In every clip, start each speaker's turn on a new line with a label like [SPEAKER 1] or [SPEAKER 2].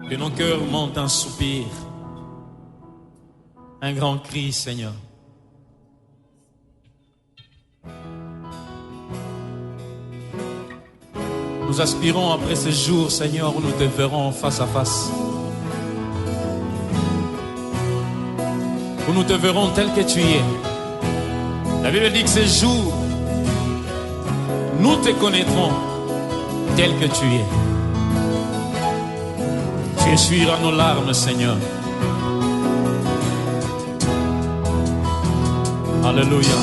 [SPEAKER 1] Que nos cœurs montent un soupir, un grand cri, Seigneur. Nous aspirons après ce jour, Seigneur, où nous te verrons face à face. Où nous te verrons tel que tu es. La Bible dit que ce jour, nous te connaîtrons tel que tu es. Tu essuieras nos larmes, Seigneur. Alléluia.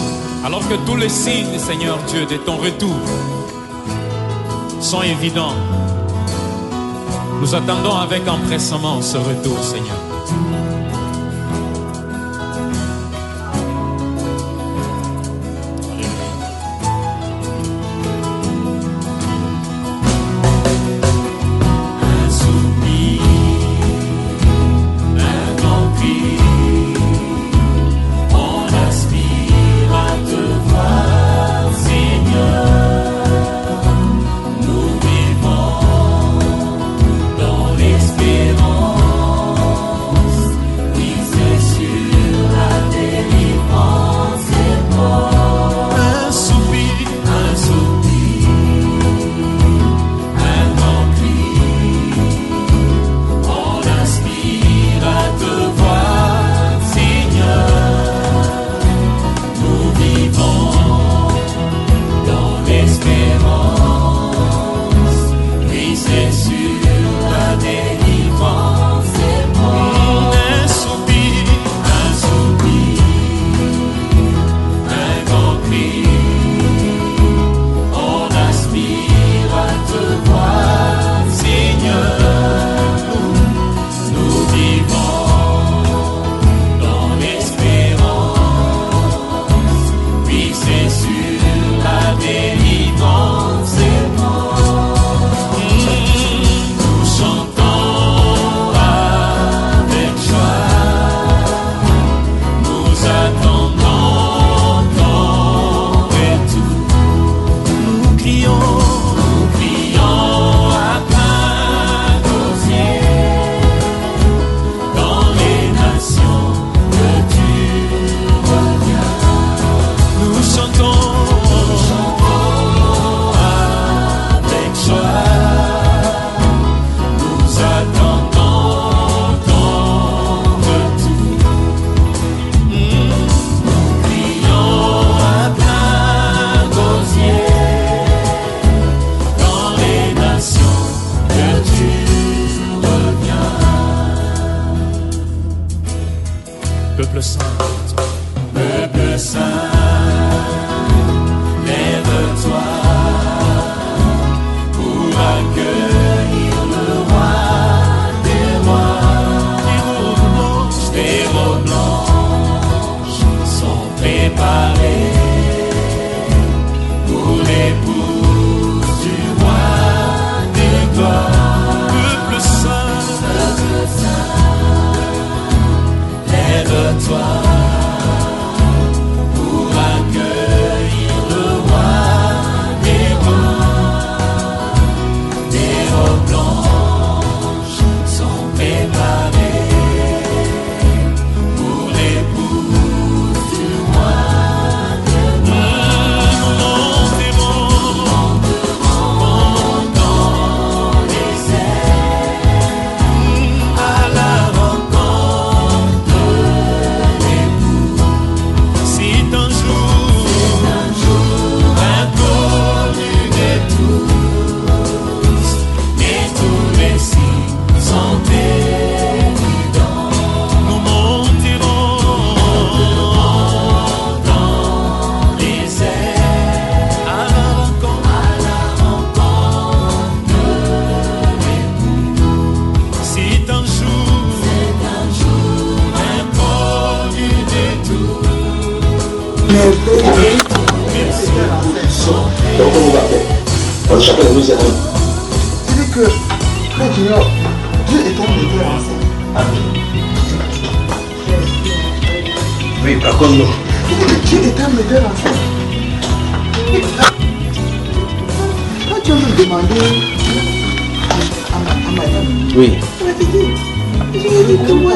[SPEAKER 1] Alors que tous les signes, Seigneur Dieu, de ton retour sont évidents, nous attendons avec empressement ce retour, Seigneur. Peuple saint,
[SPEAKER 2] Peuple saint, lève-toi pour accueillir le roi des rois. Des robes blanches sont préparées pour l'épouse du roi des gloires.
[SPEAKER 1] peuple saint,
[SPEAKER 2] lève-toi pour accueillir le roi des rois. Des robes blanches sont préparées pour l'épouse du roi des rois. Nous monterons dans les airs à la rencontre.
[SPEAKER 1] si un jour,
[SPEAKER 2] Inconnu de tous, et tous les signes sont évidents.
[SPEAKER 1] nous monterons
[SPEAKER 2] Dans les airs,
[SPEAKER 1] à la rencontre.
[SPEAKER 2] à la rencontre de l'époux.
[SPEAKER 1] Si un jour,
[SPEAKER 2] Inconnu de tous,
[SPEAKER 3] Donc on va faire. Parce que chacun de nous est un.
[SPEAKER 4] C'est-à-dire que, frère Junior, Dieu est un metteur en scène.
[SPEAKER 3] Amen. Oui, par contre, non.
[SPEAKER 4] C'est-à-dire que Dieu est un metteur en scène. Quand tu vas me demander à madame,
[SPEAKER 5] Oui.
[SPEAKER 4] Elle m'a dit, je lui ai dit que ouais,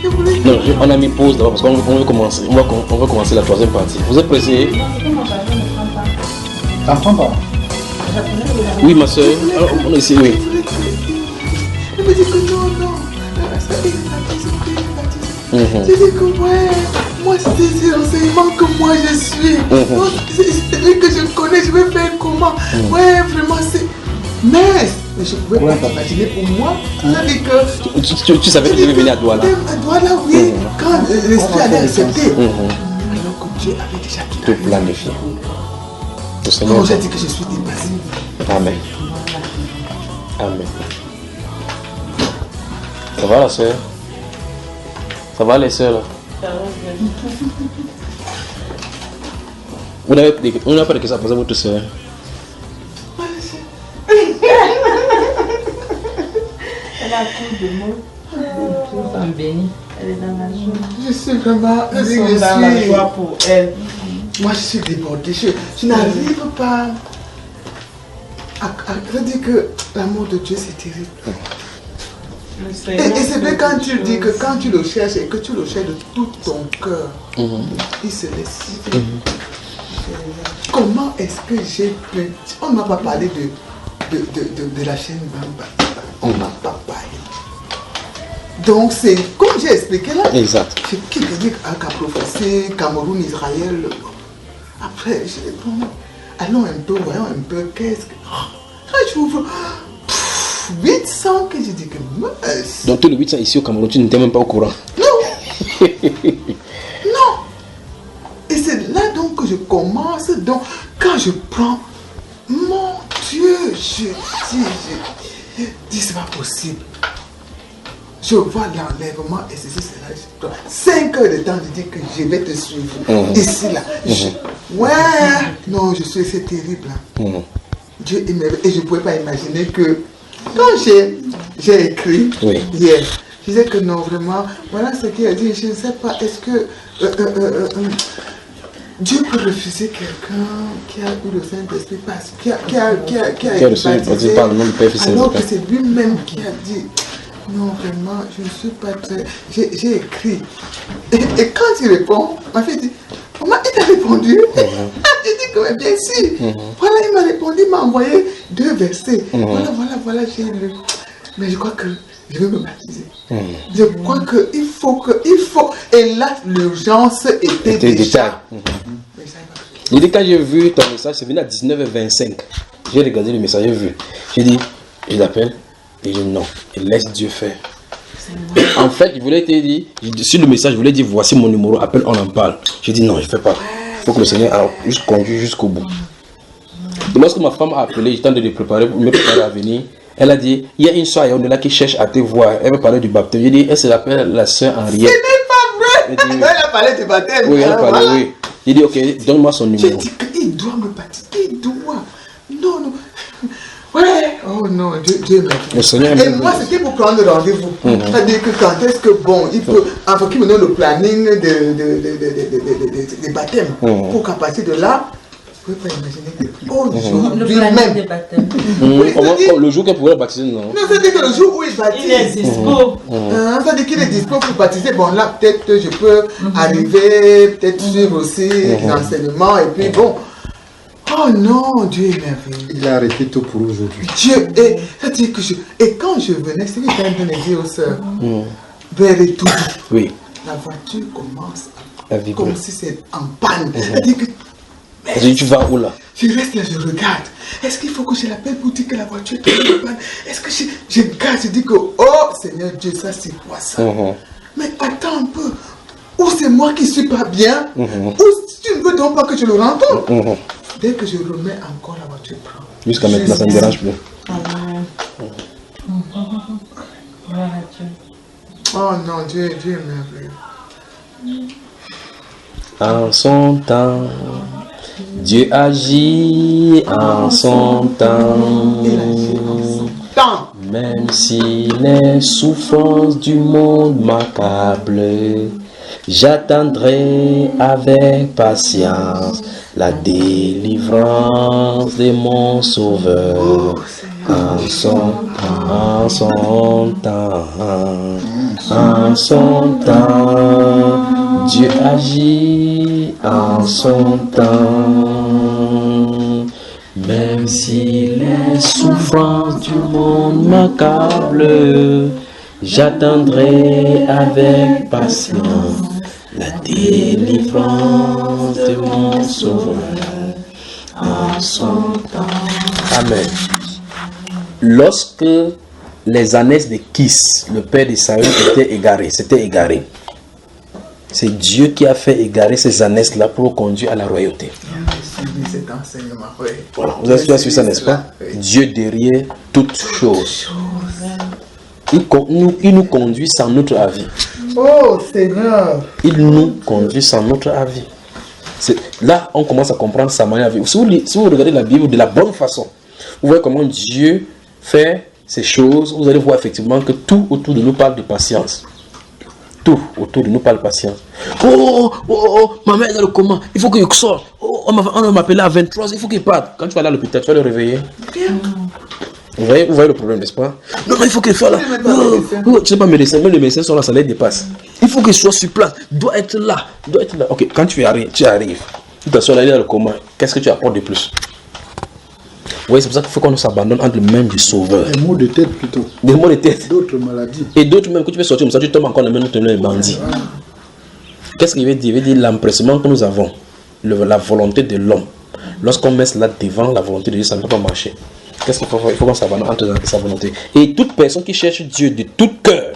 [SPEAKER 4] je voulais que...
[SPEAKER 5] Non, on a mis pause d'abord parce qu'on veut commencer. On va commencer la troisième partie. Vous êtes pressés?
[SPEAKER 4] T'en prends pas?
[SPEAKER 5] Oui, ma soeur. On est ici, oui.
[SPEAKER 4] Elle m'a dit que non. J'ai dit que ouais, moi c'est l'enseignement que moi je suis. Donc, c'est lui que je connais, je vais faire comment? Ouais, vraiment c'est... Mais je pouvais pas imaginer pour moi. C'est-à-dire que...
[SPEAKER 5] Tu savais que tu devais venir à Douala.
[SPEAKER 4] À Douala, oui. Quand l'esprit allait accepter. Alors que Dieu avait déjà
[SPEAKER 5] Tout planifié. Le Seigneur.
[SPEAKER 4] Donc j'ai dit que je suis dépassé.
[SPEAKER 5] Amen. Amen. Ça va la soeur? Ça va les soeurs là? On n'a pas de questions à poser à votre soeur.
[SPEAKER 6] Elle a beaucoup de mots. Une femme bénie. Elle est dans la joie.
[SPEAKER 4] Je suis vraiment...
[SPEAKER 6] Nous sommes dans la joie pour elle.
[SPEAKER 4] Moi je suis débordée. Je n'arrive pas à dire que l'amour de Dieu c'est terrible. Et c'est vrai quand tu dis que quand tu le cherches et que tu le cherches de tout ton cœur, il se laisse. Comment est-ce que j'ai pu... On ne m'a pas parlé de la chaîne Bamba. On ne m'a pas parlé. Donc c'est comme j'ai expliqué là.
[SPEAKER 5] Exact.
[SPEAKER 4] J'ai quelqu'un qui a professé Cameroun, Israël. Après, je dis bon, allons un peu, voyons un peu, qu'est-ce que... Quand j'ouvre 800 que j'ai dit que...
[SPEAKER 5] Donc tous les 800 ici au Cameroun, tu n'étais même pas au courant.
[SPEAKER 4] Non. Non. Et c'est là donc que je commence. Donc quand je prends, mon Dieu, je dis c'est pas possible. Je vois l'enlèvement et ceci, cela. 5 heures de temps, je dis que je vais te suivre. Ici, là. Ouais, non, c'est terrible. Dieu est merveilleux. Et je ne pouvais pas imaginer que quand j'ai écrit hier, je disais que non, vraiment, voilà ce qu'il a dit. Je ne sais pas, est-ce que Dieu peut refuser quelqu'un qui a eu le Saint-Esprit, qui a été baptisé, alors que c'est lui-même qui a dit. Non, vraiment, je ne suis pas très... J'ai écrit. Et quand il répond, ma fille dit, maman, il t'a répondu. J'ai dit que bien sûr. Voilà, il m'a répondu, il m'a envoyé 2 versets. Voilà, j'ai lu. Mais je crois que je vais me baptiser. Je crois qu'il faut... Et là, l'urgence était déjà...
[SPEAKER 5] Il dit, quand j'ai vu ton message, c'est venu à 19h25. J'ai regardé le message, j'ai vu. J'ai dit, je l'appelle. Et je dis non, et laisse Dieu faire. En fait, il voulait te dire, sur le message, je voulais dire voici mon numéro, appelle, on en parle. J'ai dit non, je ne fais pas. Il faut que le Seigneur juste conduise jusqu'au bout. Et lorsque ma femme a appelé, j'étais en train de me préparer à venir, elle a dit il y a une soeur on est là qui cherche à te voir. Elle veut parler du baptême. J'ai dit elle s'appelle la soeur Henriette.
[SPEAKER 4] Ce n'est pas vrai. Elle a parlé du baptême.
[SPEAKER 5] Oui, elle a parlé, oui. J'ai dit ok, donne-moi son numéro.
[SPEAKER 4] J'ai dit qu'il doit me baptiser. Il doit. Non. Ouais, oh non, Dieu merci. Et moi, c'était pour prendre rendez-vous. C'est-à-dire que quand est-ce que, bon, il peut, enfin, qu'il me donne le planning des baptêmes. Pour qu'à partir de là, je ne peux pas imaginer que aujourd'hui même.
[SPEAKER 6] Des baptêmes.
[SPEAKER 5] Le jour qu'elle pourrait baptiser, non.
[SPEAKER 4] Non, c'est-à-dire que le jour où il baptise.
[SPEAKER 6] Il est dispo.
[SPEAKER 4] C'est-à-dire qu'il est dispo pour baptiser. Bon, là, peut-être je peux arriver, peut-être suivre aussi l'enseignement, et puis bon. Oh non, Dieu est merveilleux.
[SPEAKER 7] Il a arrêté tout pour aujourd'hui.
[SPEAKER 4] Dieu est... C'est-à-dire que et quand je venais, c'est qu'il était en train de dire aux sœurs, vers les tout, la voiture commence à vibrer. Comme si c'est en panne. C'est-à-dire que...
[SPEAKER 5] Tu vas où là?
[SPEAKER 4] Je reste là, je regarde. Est-ce qu'il faut que je l'appelle pour dire que la voiture est en panne? Est-ce que je regarde, je dis que, oh Seigneur Dieu, ça c'est quoi ça? Mais attends un peu. Ou c'est moi qui suis pas bien, ou tu ne veux donc pas que je le rencontre. Dès que je remets encore la voiture prend.
[SPEAKER 5] Jusqu'à maintenant, ça ne me dérange plus.
[SPEAKER 4] Oh non, Dieu est merveilleux.
[SPEAKER 5] En son temps, Dieu agit en son temps.
[SPEAKER 4] Il agit en son temps.
[SPEAKER 5] Même si les souffrances du monde m'accablent, j'attendrai avec patience la délivrance de mon Sauveur. En son temps, en son temps, en son temps, Dieu agit en son temps. Même si les souffrances du monde m'accablent, j'attendrai avec patience la délivrance de mon Sauveur en son temps. Amen. Lorsque les ânesses de Kis, le père de Saül, étaient égarés, s'étaient égarés, c'est Dieu qui a fait égarer ces ânesses-là pour le conduire à la royauté.
[SPEAKER 4] Cet enseignement, oui.
[SPEAKER 5] Voilà. Vous avez suivi ça, n'est-ce pas?
[SPEAKER 4] Oui.
[SPEAKER 5] Dieu derrière toutes choses. Il nous conduit sans notre avis.
[SPEAKER 4] Oh Seigneur.
[SPEAKER 5] Il nous conduit sans notre avis. Là, on commence à comprendre sa manière de vivre. Si vous regardez la Bible de la bonne façon, vous voyez comment Dieu fait ces choses. Vous allez voir effectivement que tout autour de nous parle de patience. Tout autour de nous parle de patience. Oh, ma mère est dans le coma. Il faut qu'il sorte. Oh, on va m'appeler à 23 il faut qu'il parte. Quand tu vas aller à l'hôpital, tu vas le réveiller. Vous voyez le problème, n'est-ce pas? Non, il faut qu'il soit là. Tu ne sais pas médecin, même les médecins sont là, ça les dépasse. Il faut qu'il soit sur place. Doit être là. Ok, quand tu arrives. Tu t'assois là, il est dans le coma. Qu'est-ce que tu apportes de plus? Oui, c'est pour ça qu'il faut qu'on s'abandonne entre les mains du Sauveur.
[SPEAKER 7] Des maux de tête plutôt.
[SPEAKER 5] Des maux de tête.
[SPEAKER 7] D'autres maladies.
[SPEAKER 5] Et d'autres même que tu peux sortir comme ça, tu tombes encore dans les mains de bandits. Qu'est-ce qu'il veut dire? Il veut dire l'empressement que nous avons, la volonté de l'homme. Lorsqu'on met cela devant la volonté de Dieu, ça ne peut pas marcher. Qu'est-ce qu'il faut faire? Il faut qu'on s'abandonne entre sa volonté. Et toute personne qui cherche Dieu de tout cœur,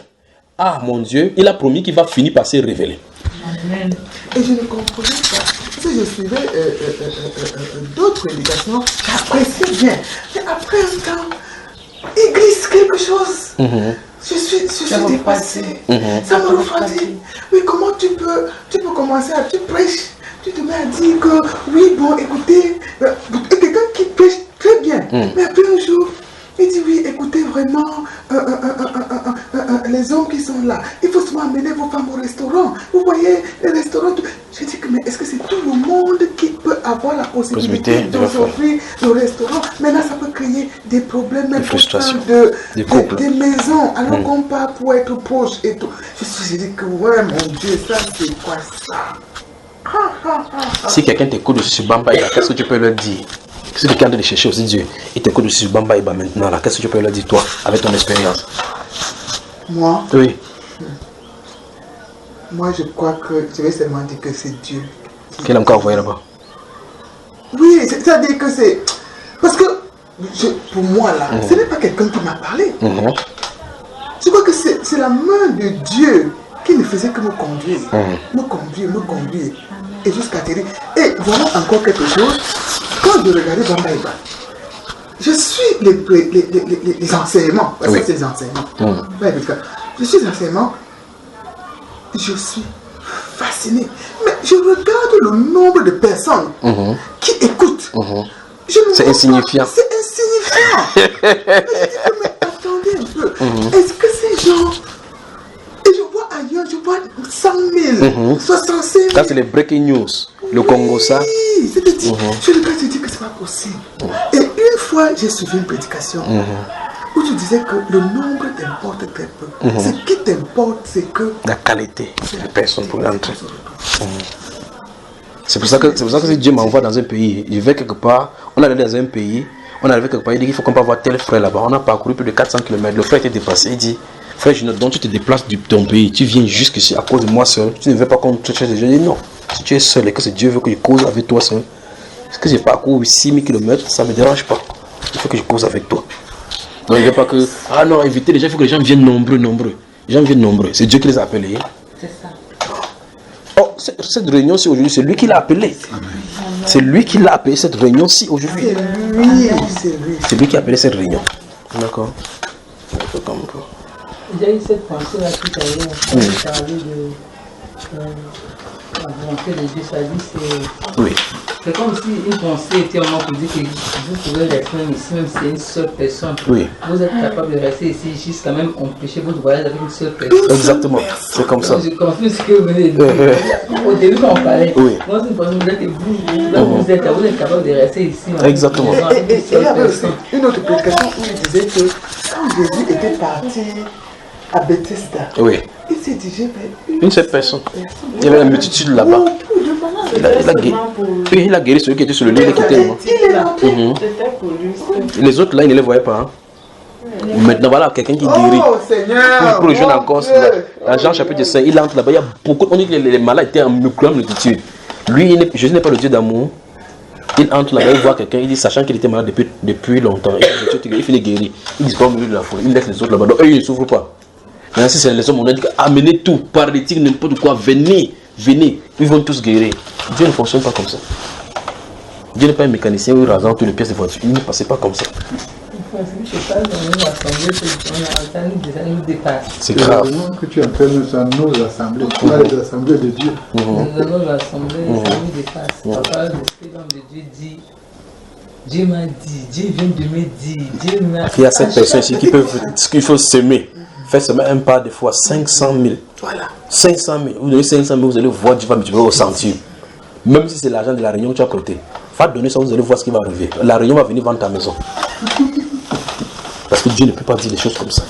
[SPEAKER 5] ah mon Dieu, il a promis qu'il va finir par se révéler.
[SPEAKER 6] Amen.
[SPEAKER 4] Et je ne comprenais pas. Si je suivais d'autres prédications, j'appréciais bien. Mais après un temps, il glisse quelque chose. Je suis dépassée. Ça me refroidit. Oui, comment tu peux commencer à... Tu prêches, tu te mets à dire que, oui, bon, écoutez, quelqu'un qui prêche très bien. Mais après un jour, il dit, oui, écoutez, vraiment, les hommes qui sont là, il faut souvent amener vos femmes au restaurant. Vous voyez, les restaurants... Je dis que, mais est-ce que c'est tout le monde qui peut avoir la possibilité d'offrir le restaurant? Maintenant, ça peut créer des problèmes, même au sein des maisons, alors qu'on part pour être proche et tout. Je dis que, ouais, mon Dieu, ça, c'est quoi ça?
[SPEAKER 5] Si quelqu'un t'écoute sur Bamba, qu'est-ce que tu peux leur dire? Si quelqu'un de chercher aussi Dieu, il t'écoute sur Bamba maintenant, là, qu'est-ce que tu peux leur dire, toi, avec ton expérience?
[SPEAKER 4] Moi?
[SPEAKER 5] Oui.
[SPEAKER 4] Moi, je crois que je vais seulement dire que c'est Dieu.
[SPEAKER 5] Quel a encore envoyé là-bas?
[SPEAKER 4] Oui, c'est-à-dire que c'est... Parce que, pour moi, là, ce n'est pas quelqu'un qui m'a parlé. Je crois que c'est la main de Dieu qui ne faisait que me conduire. Me conduire. Et jusqu'à atterrir. Et voilà encore quelque chose. Quand je regardais Bambaïba, je suis les enseignements. Parce que c'est les enseignements. Je suis les enseignements. Je suis fasciné. Mais je regarde le nombre de personnes qui écoutent.
[SPEAKER 5] C'est insignifiant.
[SPEAKER 4] C'est insignifiant. Mais attendez un peu. Est-ce que ces gens... Et je vois ailleurs, je vois 100 000, 65 000.
[SPEAKER 5] Ça, c'est les breaking news. Le Congo, ça.
[SPEAKER 4] Oui, c'est-à-dire, je regarde et dis que c'est pas possible. Et une fois, j'ai suivi une prédication où je disais que le nombre t'importe très peu. Ce qui t'importe, c'est que...
[SPEAKER 5] La qualité des personnes pour entrer. C'est pour ça que si Dieu m'envoie dans un pays, je vais quelque part, on est allé dans un pays, on est arrivé quelque part, il dit qu'il faut qu'on peut avoir tel frère là-bas. On a parcouru plus de 400 km. Le frère était dépassé. Il dit, frère, donc tu te déplaces de ton pays, tu viens jusqu'ici à cause de moi seul. Tu ne veux pas qu'on te cherche des gens. Je dis non. Si tu es seul et que Dieu veut que je cause avec toi seul, est-ce que j'ai parcouru 6000 km, ça ne me dérange pas. Il faut que je cause avec toi. Donc il ne veut pas que, ah non, éviter les gens, il faut que les gens viennent nombreux. Les gens viennent nombreux. C'est Dieu qui les a appelés.
[SPEAKER 6] C'est ça.
[SPEAKER 5] Oh, cette réunion-ci aujourd'hui, c'est lui qui l'a appelé. C'est lui qui l'a appelé cette réunion-ci aujourd'hui. C'est lui qui a appelé cette réunion. D'accord.
[SPEAKER 6] J'ai eu cette pensée-là tout à l'heure. On parlait La volonté de Dieu, ça dit, c'est...
[SPEAKER 5] Oui.
[SPEAKER 6] C'est comme si une pensée était au moins pour dire que vous pouvez rester même ici, même si c'est une seule personne.
[SPEAKER 5] Oui.
[SPEAKER 6] Vous êtes capable de rester ici jusqu'à même empêcher votre voyage avec une seule personne.
[SPEAKER 5] Exactement. C'est comme ça.
[SPEAKER 6] Je confirme ce que vous venez de dire. Au début, quand on parlait,
[SPEAKER 5] Oui.
[SPEAKER 6] moi, c'est une personne, vous êtes, là, vous êtes capable de rester ici.
[SPEAKER 5] Exactement.
[SPEAKER 4] Et il y avait aussi une autre prédication où il disait que quand Jésus était parti à Bethesda,
[SPEAKER 5] Oui.
[SPEAKER 4] il s'est dit, je vais
[SPEAKER 5] Une seule personne. Il y avait la multitude là-bas. Il a guéri celui qui était sur le lit, il était mort. Les autres là, il ne les voyait pas. Hein. Maintenant, voilà quelqu'un qui guérit.
[SPEAKER 4] Oh Seigneur!
[SPEAKER 5] Pour le jeune en Corse, là, Jean chapitre 5, il entre là-bas. Il y a beaucoup. On dit que les malades étaient en grande multitude. Lui, Jésus n'est pas le Dieu d'amour. Il entre là-bas, il voit quelqu'un, il dit, sachant qu'il était malade depuis longtemps, il finit guéri. Il disparaît au milieu de la foule. Il laisse les autres là-bas. Donc, eux, ils ne souffrent pas. Maintenant, si c'est les hommes, on a dit amenez tout, paralytique, n'importe quoi, venez, venez. Ils vont tous guérir. Dieu ne fonctionne pas comme ça. Dieu n'est pas un mécanicien où il rasant toutes les pièces de voiture. Il ne passait pas comme ça. C'est grave.
[SPEAKER 7] Que tu appelles ça nos assemblées, pas les assemblées de Dieu.
[SPEAKER 6] Nous l'assemblée, ça nous dépasse. La parole de Dieu dit, Dieu m'a dit, Dieu vient de me dire, Dieu m'a...
[SPEAKER 5] Il y a cette personne ici qui peut, ce qu'il faut semer. Faire semer un pas de fois 500 000. Voilà. 500 000. Vous donnez 500 000, vous allez voir, Dieu va multiplier au centime. Même si c'est l'argent de la réunion que tu as prêté. Va donner ça, vous allez voir ce qui va arriver. La réunion va venir vendre ta maison. Parce que Dieu ne peut pas dire des choses comme ça.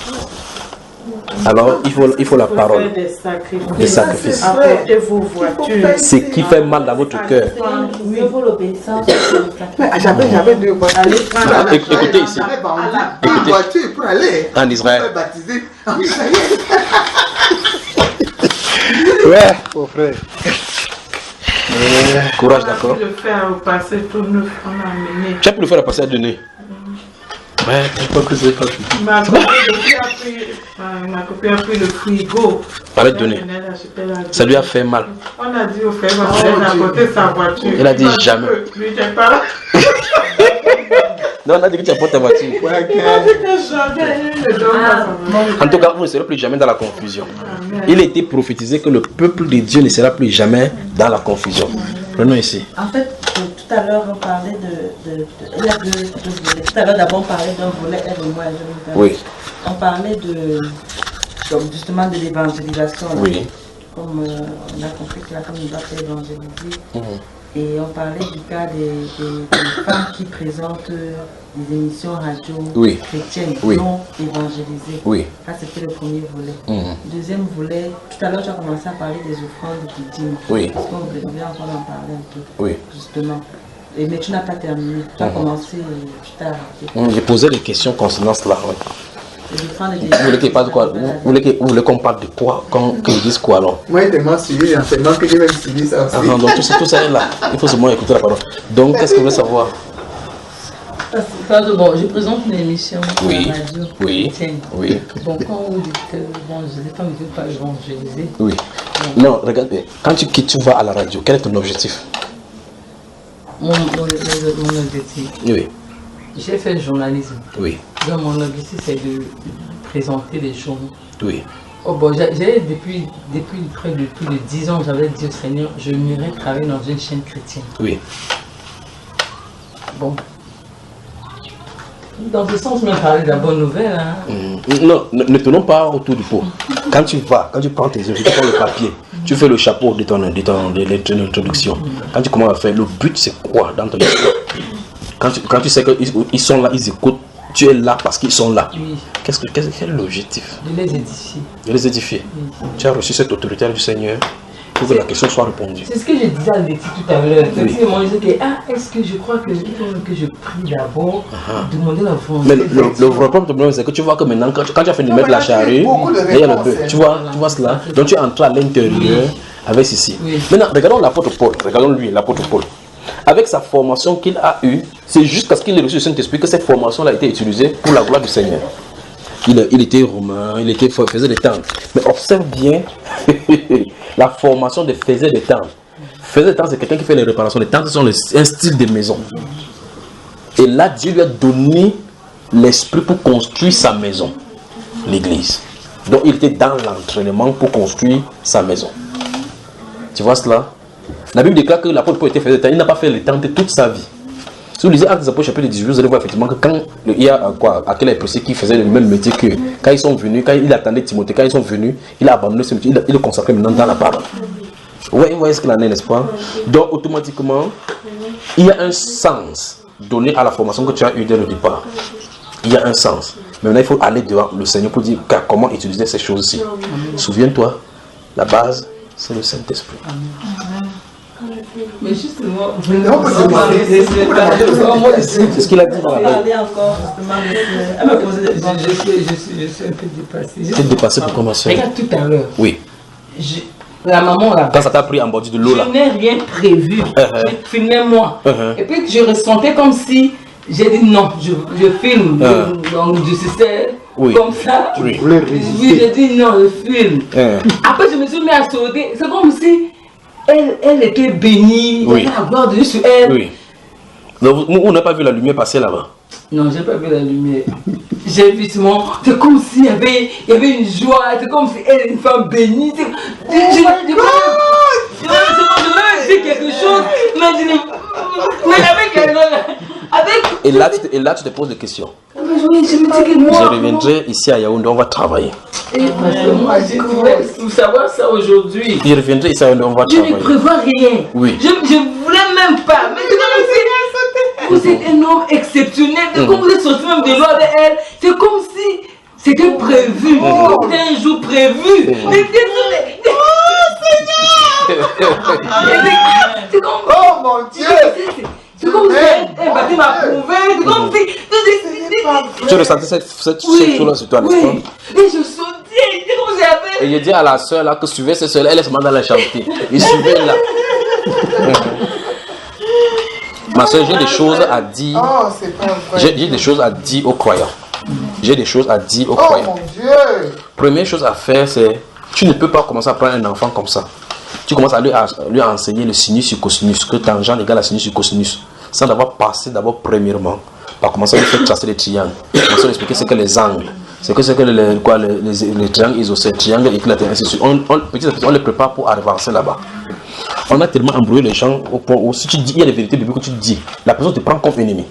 [SPEAKER 5] Alors, il faut la parole. Des sacrifices.
[SPEAKER 8] Apportez vos voitures.
[SPEAKER 5] Ce qui fait mal dans votre cœur.
[SPEAKER 6] Il faut l'obéissance.
[SPEAKER 4] J'avais deux voitures.
[SPEAKER 5] Écoutez ici.
[SPEAKER 4] Une voiture pour aller
[SPEAKER 5] En Israël.
[SPEAKER 4] baptiser en Israël.
[SPEAKER 5] Ouais.
[SPEAKER 7] Oh frère.
[SPEAKER 5] Courage, d'accord.
[SPEAKER 8] On a pu le faire au passé pour nous. On a amené.
[SPEAKER 5] Tu as pu le faire passer à donner. Ouais,
[SPEAKER 7] Je crois que c'est pas tout.
[SPEAKER 8] Ma copine a pris le frigo.
[SPEAKER 5] Allez donner. Ça lui a fait mal.
[SPEAKER 8] On a dit au frère, on a apporté sa voiture.
[SPEAKER 5] Elle a dit jamais.
[SPEAKER 8] Lui, t'es pas là.
[SPEAKER 5] Non, on a dit que tu apportes ta voiture.
[SPEAKER 8] Il a dit que jamais il ne donne pas sa voiture.
[SPEAKER 5] En tout cas, vous ne serez plus jamais dans la confusion. Il était prophétisé que le peuple de Dieu ne sera plus jamais dans la confusion. Prenons ici.
[SPEAKER 6] En fait, tout à l'heure, on parlait il y a deux volets. Tout à l'heure, d'abord, on parlait d'un volet aide-moi.
[SPEAKER 5] Oui.
[SPEAKER 6] On parlait donc, justement de l'évangélisation. Là.
[SPEAKER 5] Oui.
[SPEAKER 6] Comme on a compris que la femme ne doit pas évangéliser. Et on parlait du cas des femmes qui présentent des émissions radio chrétiennes qui ont évangélisé.
[SPEAKER 5] Oui.
[SPEAKER 6] Ça, c'était le premier volet. Deuxième volet, tout à l'heure, tu as commencé à parler des offrandes de dîmes.
[SPEAKER 5] Oui.
[SPEAKER 6] Parce qu'on devait encore en parler un peu.
[SPEAKER 5] Oui.
[SPEAKER 6] Justement. Mais tu n'as pas terminé. Tu as commencé plus tard.
[SPEAKER 5] J'ai posé des questions concernant cela. Ouais.
[SPEAKER 6] Les offrandes de dîmes.
[SPEAKER 5] Vous voulez qu'il parle de quoi? Vous voulez qu'on parle de quoi? Qu'ils disent quoi alors?
[SPEAKER 4] Moi, j'ai tellement suivi l'enseignement que j'ai même suivi ça aussi.
[SPEAKER 5] Donc tout ça est là. Il faut seulement écouter la parole. Donc, qu'est-ce que vous voulez savoir?
[SPEAKER 6] Bon, je présente une émission à la radio.
[SPEAKER 5] Oui. Oui.
[SPEAKER 6] Bon, quand vous dites que les femmes ne veulent pas évangéliser.
[SPEAKER 5] Oui. Non, regarde, quand tu vas à la radio, quel est ton objectif?
[SPEAKER 6] Mon objectif.
[SPEAKER 5] Oui.
[SPEAKER 6] J'ai fait le journalisme.
[SPEAKER 5] Oui.
[SPEAKER 6] Donc, mon objectif, c'est de présenter les journaux.
[SPEAKER 5] Oui.
[SPEAKER 6] Oh bon, depuis près de plus de 10 ans, j'avais dit au Seigneur, je m'irais travailler dans une chaîne chrétienne.
[SPEAKER 5] Oui.
[SPEAKER 6] Bon. Dans ce sens, on m'a parlé de la bonne nouvelle. Hein.
[SPEAKER 5] Non, ne tournons pas autour du pot. Quand tu prends tes yeux, tu prends le papier, tu fais le chapeau de ton introduction. Quand tu commences à faire, le but c'est quoi dans ton histoire? Quand tu sais qu'ils sont là, ils écoutent, tu es là parce qu'ils sont là.
[SPEAKER 6] Oui.
[SPEAKER 5] Quel est l'objectif?
[SPEAKER 6] De les édifier.
[SPEAKER 5] De les édifier. Oui. Tu as reçu cette autorité du Seigneur pour que la question soit répondue.
[SPEAKER 6] C'est ce que je disais à Letty tout à l'heure.
[SPEAKER 5] Oui.
[SPEAKER 6] Est-ce que je crois que je prie d'abord, demander la volonté.
[SPEAKER 5] Mais le vrai problème, c'est que tu vois que maintenant, quand tu as fini de mettre la charrue, il y a le bœuf. Tu vois cela? Donc tu entres à l'intérieur avec ceci. Oui. Maintenant, regardons l'apôtre Paul. Regardons lui, l'apôtre Paul. Avec sa formation qu'il a eue, c'est juste parce qu'il a reçu le Saint-Esprit que cette formation a été utilisée pour la gloire du Seigneur. Il était romain, faisait des tentes. Mais observe bien la formation de faisait des tentes. Faisait des tentes, c'est quelqu'un qui fait les réparations. Les tentes sont un style de maison. Et là, Dieu lui a donné l'esprit pour construire sa maison, l'église. Donc il était dans l'entraînement pour construire sa maison. Tu vois cela? La Bible déclare que l'apôtre Paul était fait de temps, il n'a pas fait le tenter toute sa vie. Si vous lisez Actes des Apôtres chapitre 18, vous allez voir effectivement que quand il y a Aquila et Priscille qui faisaient le même métier que quand ils sont venus, quand il attendait Timothée, quand ils sont venus, il a abandonné ce métier, il le consacrait maintenant dans la parole. Oui, vous voyez ce qu'il en est, n'est-ce pas? Donc automatiquement, il y a un sens donné à la formation que tu as eue dès le départ. Il y a un sens. Mais maintenant, il faut aller devant le Seigneur pour dire comment utiliser ces choses-ci. Souviens-toi, la base, c'est le Saint-Esprit.
[SPEAKER 8] Mais justement,
[SPEAKER 5] c'est ce qu'il a dit dans la Bible.
[SPEAKER 8] Elle m'a posé des questions. Je suis un peu dépassée.
[SPEAKER 5] Tu es dépassé pour commencer.
[SPEAKER 8] Regarde tout à l'heure.
[SPEAKER 5] Oui.
[SPEAKER 8] La maman là.
[SPEAKER 5] Quand ça t'a pris en bordure de l'eau là.
[SPEAKER 8] Je n'ai rien prévu. Je filmais moi. Et puis je ressentais comme si j'ai dit non, je filme. Donc je sais comme ça.
[SPEAKER 5] Oui.
[SPEAKER 8] J'ai dit non, je filme. Après je me suis mis à sauter. C'est comme si elle était bénie.
[SPEAKER 5] Oui.
[SPEAKER 8] La gloire de Dieu sur elle.
[SPEAKER 5] Oui. Donc, on n'a pas vu la lumière passer là-bas.
[SPEAKER 8] Non, j'ai pas vu la lumière. J'ai vu seulement, c'est comme s'il y avait une joie, c'est comme si elle est une femme bénie. Je voulais dire quelque chose, mais avec
[SPEAKER 5] et là, tu te poses des questions.
[SPEAKER 8] Je me dis que moi.
[SPEAKER 5] Je reviendrai ici à Yaoundé, on va travailler.
[SPEAKER 8] Moi, je voulais savoir ça aujourd'hui.
[SPEAKER 5] Je reviendrai ici à Yaoundé, on va travailler.
[SPEAKER 8] Je ne prévois rien.
[SPEAKER 5] Oui.
[SPEAKER 8] Je ne voulais même pas. Mais vous êtes un homme exceptionnel. C'est comme vous êtes sorti même de l'eau avec elle. C'est comme si c'était prévu. C'était un jour prévu. C'est comme...
[SPEAKER 4] Oh mon Dieu!
[SPEAKER 8] C'est comme si elle va m'approuver. C'est comme si...
[SPEAKER 5] Tu ressentais cette chose-là sur toi, n'est-ce pas?
[SPEAKER 8] Et je sautais. C'est comme si j'avais...
[SPEAKER 5] Et je dis à la soeur là que suivez cette soeur là, elle est seulement dans la chantier. Il suivait là. Ma soeur, j'ai des choses à dire.
[SPEAKER 4] Oh, c'est pas vrai.
[SPEAKER 5] J'ai des choses à dire aux croyants. J'ai des choses à dire aux croyants.
[SPEAKER 4] Oh mon Dieu!
[SPEAKER 5] Première chose à faire, c'est tu ne peux pas commencer à prendre un enfant comme ça. Tu commences à lui enseigner le sinus sur cosinus, que tangente égale à sinus sur cosinus, sans d'abord passer d'abord premièrement par commencer à lui faire tracer les triangles, commencer à lui expliquer ce que les angles, c'est que les triangles isocèles, triangles éclatants, ainsi de suite. Petit à petit, on les prépare pour avancer là-bas. On a tellement embrouillé les gens au point où si tu dis, il y a des vérités bibliques que tu dis, la personne te prend comme ennemi.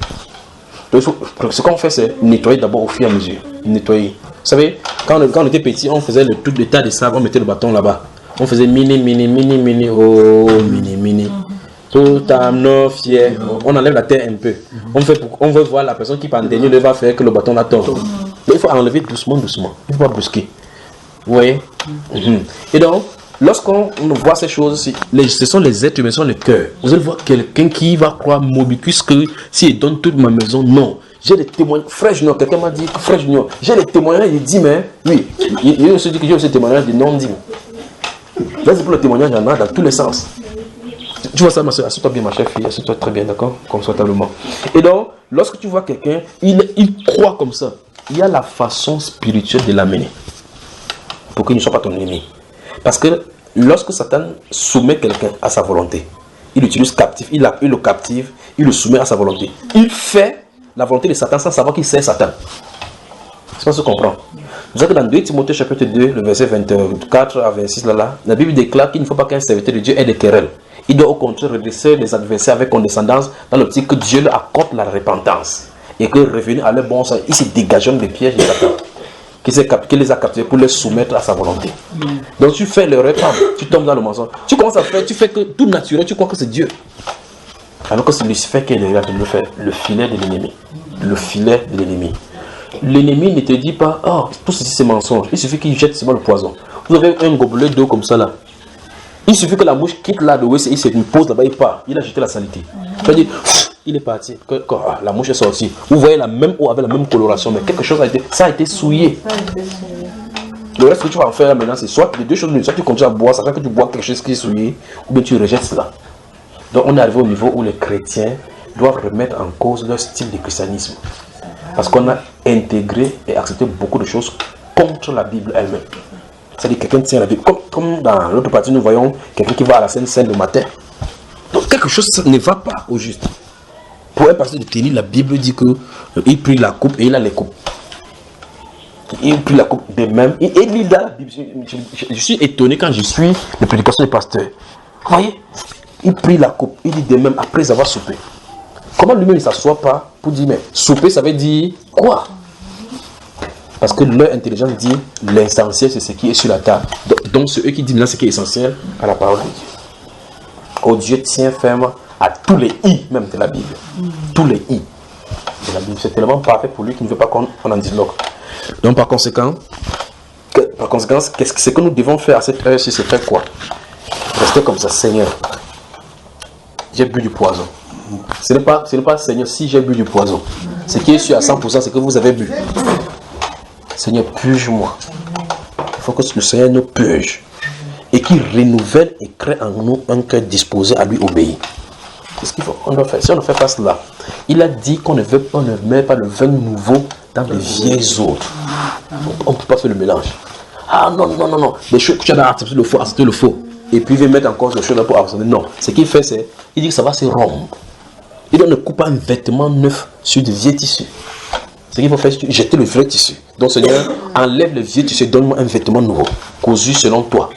[SPEAKER 5] Donc ce qu'on fait, c'est nettoyer d'abord au fur et à mesure. Nettoyer. Vous savez, quand on était petit, on faisait tout le tas de sable, on mettait le bâton là-bas. On faisait mini, oh mini. Tout à nos fiers. On enlève la terre un peu. On veut voir la personne qui pandénie va faire que le bâton la tombe. Mais il faut enlever doucement. Il ne faut pas brusquer. Vous voyez? Et donc, lorsqu'on voit ces choses, ce sont les êtres humains, ce sont les cœurs. Vous allez voir quelqu'un qui va croire Mobicus que s'il donne toute ma maison, non. J'ai des témoignages. Frère Junior, quelqu'un m'a dit, Frère Junior, j'ai des témoignages, il dit, mais oui. Il se dit que j'ai aussi des témoignages de non-dîmes. Là, c'est pour le témoignage, il y en a dans tous les sens. Tu vois ça, ma soeur, assieds-toi bien, ma chère fille, assieds-toi très bien, d'accord? Confortablement. Et donc, lorsque tu vois quelqu'un, il croit comme ça, il y a la façon spirituelle de l'amener pour qu'il ne soit pas ton ennemi. Parce que lorsque Satan soumet quelqu'un à sa volonté, il l'utilise captif, il le captive, il le soumet à sa volonté. Il fait la volonté de Satan sans savoir qu'il sert Satan. C'est pas ce qu'on comprend. Vous savez que dans 2 Timothée chapitre 2, le verset 24 à 26, la Bible déclare qu'il ne faut pas qu'un serviteur de Dieu ait des querelles. Il doit au contraire redresser les adversaires avec condescendance dans l'optique que Dieu leur accorde la repentance. Et que revenu à leur bon sens, ils se dégagent des pièges de Satan. Qui les a captés pour les soumettre à sa volonté. Donc tu fais le repas, tu tombes dans le mensonge. Tu commences à faire, tu fais que tout naturel, tu crois que c'est Dieu. Alors que c'est Lucifer qui est derrière de le faire, le filet de l'ennemi. Le filet de l'ennemi. L'ennemi ne te dit pas, oh, tout ceci c'est mensonge. Il suffit qu'il jette seulement le poison. Vous avez un gobelet d'eau comme ça là. Il suffit que la mouche quitte là de où il se pose là-bas, il part. Il a jeté la saleté. Tu vas dire, il est parti. La mouche est sortie. Vous voyez la même eau avec la même coloration, mais quelque chose a été souillé. Le reste que tu vas en faire maintenant, c'est soit les deux choses, soit tu continues à boire, ça fait que tu bois quelque chose qui est souillé, ou bien tu rejettes cela. Donc on est arrivé au niveau où les chrétiens doivent remettre en cause leur style de christianisme. Parce qu'on a intégré et accepté beaucoup de choses contre la Bible elle-même. C'est-à-dire quelqu'un tient la Bible. Comme dans l'autre partie, nous voyons quelqu'un qui va à la Sainte le matin. Donc quelque chose ne va pas au juste. Pour un pasteur de tenir, la Bible dit qu'il prit la coupe et il a les coupes. Il prit la coupe de même. Et il lit dans la Bible. Je suis étonné quand je suis les prédications des pasteurs. Vous voyez, il prit la coupe, il dit de même après avoir soupé. Comment lui-même ne s'assoit pas pour dire, mais souper ça veut dire quoi? Parce que leur intelligence dit l'essentiel c'est ce qui est sur la table. Donc c'est eux qui disent là ce qui est essentiel à la parole de Dieu. Oh Dieu tient ferme à tous les i même de la Bible. Tous les i de la Bible. C'est tellement parfait pour lui qu'il ne veut pas qu'on en disloque. Donc par conséquent, qu'est-ce que nous devons faire à cette heure-ci? C'est faire quoi? Rester comme ça, Seigneur. J'ai bu du poison. Ce n'est pas Seigneur, si j'ai bu du poison. Ce qui est sûr à 100%, c'est que vous avez bu. Seigneur, purge-moi. Il faut que le Seigneur nous purge. Et qu'il renouvelle et crée en nous un cœur disposé à lui obéir. Qu'est-ce qu'il faut? On doit faire. Si on ne fait pas cela, il a dit qu'on ne met pas le vin nouveau dans les vieilles autres. On ne peut pas faire le mélange. Ah non. Les choses que tu as accepté le faux. Et puis il veut mettre encore les choses là pour abandonner. Non. Ce qu'il fait, c'est, il dit que ça va se rompre. Il ne coupe pas un vêtement neuf sur de vieux tissus. Ce qu'il faut faire, c'est jeter le vrai tissu. Donc Seigneur, enlève le vieux tissu, donne-moi un vêtement nouveau, cousu selon toi.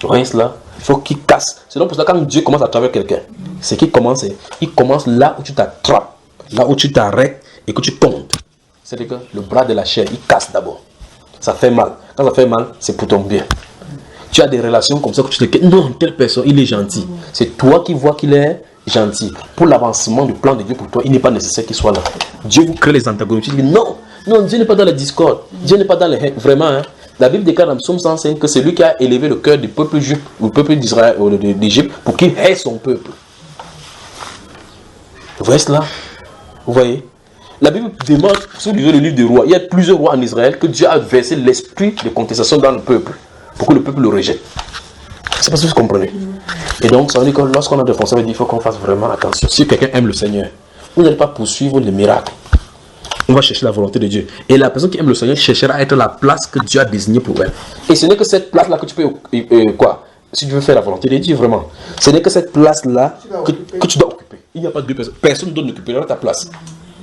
[SPEAKER 5] Vous voyez cela? Il faut qu'il casse. C'est donc pour ça que quand Dieu commence à travailler quelqu'un, ce qu'il commence, il commence là où tu t'attrapes, là où tu t'arrêtes et que tu tombes. C'est-à-dire que le bras de la chair, il casse d'abord. Ça fait mal. Quand ça fait mal, c'est pour ton bien. Tu as des relations comme ça que tu te dis, non, telle personne, il est gentil. C'est toi qui vois qu'il est gentil. Pour l'avancement du plan de Dieu pour toi, il n'est pas nécessaire qu'il soit là. Dieu vous crée les antagonismes. Tu dis, non, Dieu n'est pas dans la discorde. Dieu n'est pas dans les... Vraiment, hein. La Bible déclare dans le psaume 105 que c'est lui qui a élevé le cœur du peuple juif, ou du peuple d'Israël, ou d'Égypte, pour qu'il hait son peuple. Vous voyez cela? Vous voyez? La Bible demande, si vous lisez le livre des rois, il y a plusieurs rois en Israël que Dieu a versé l'esprit de contestation dans le peuple, pour que le peuple le rejette. C'est parce que vous comprenez. Et donc, ça veut dire que lorsqu'on a des fonds, ça veut dire qu'il faut qu'on fasse vraiment attention. Si quelqu'un aime le Seigneur, vous n'allez pas poursuivre les miracles. On va chercher la volonté de Dieu. Et la personne qui aime le Seigneur cherchera à être la place que Dieu a désignée pour elle. Et ce n'est que cette place-là que tu peux... Si tu veux faire la volonté de Dieu, vraiment. Ce n'est que cette place-là que tu dois occuper. Il n'y a pas deux personnes. Personne ne doit occuper ta place.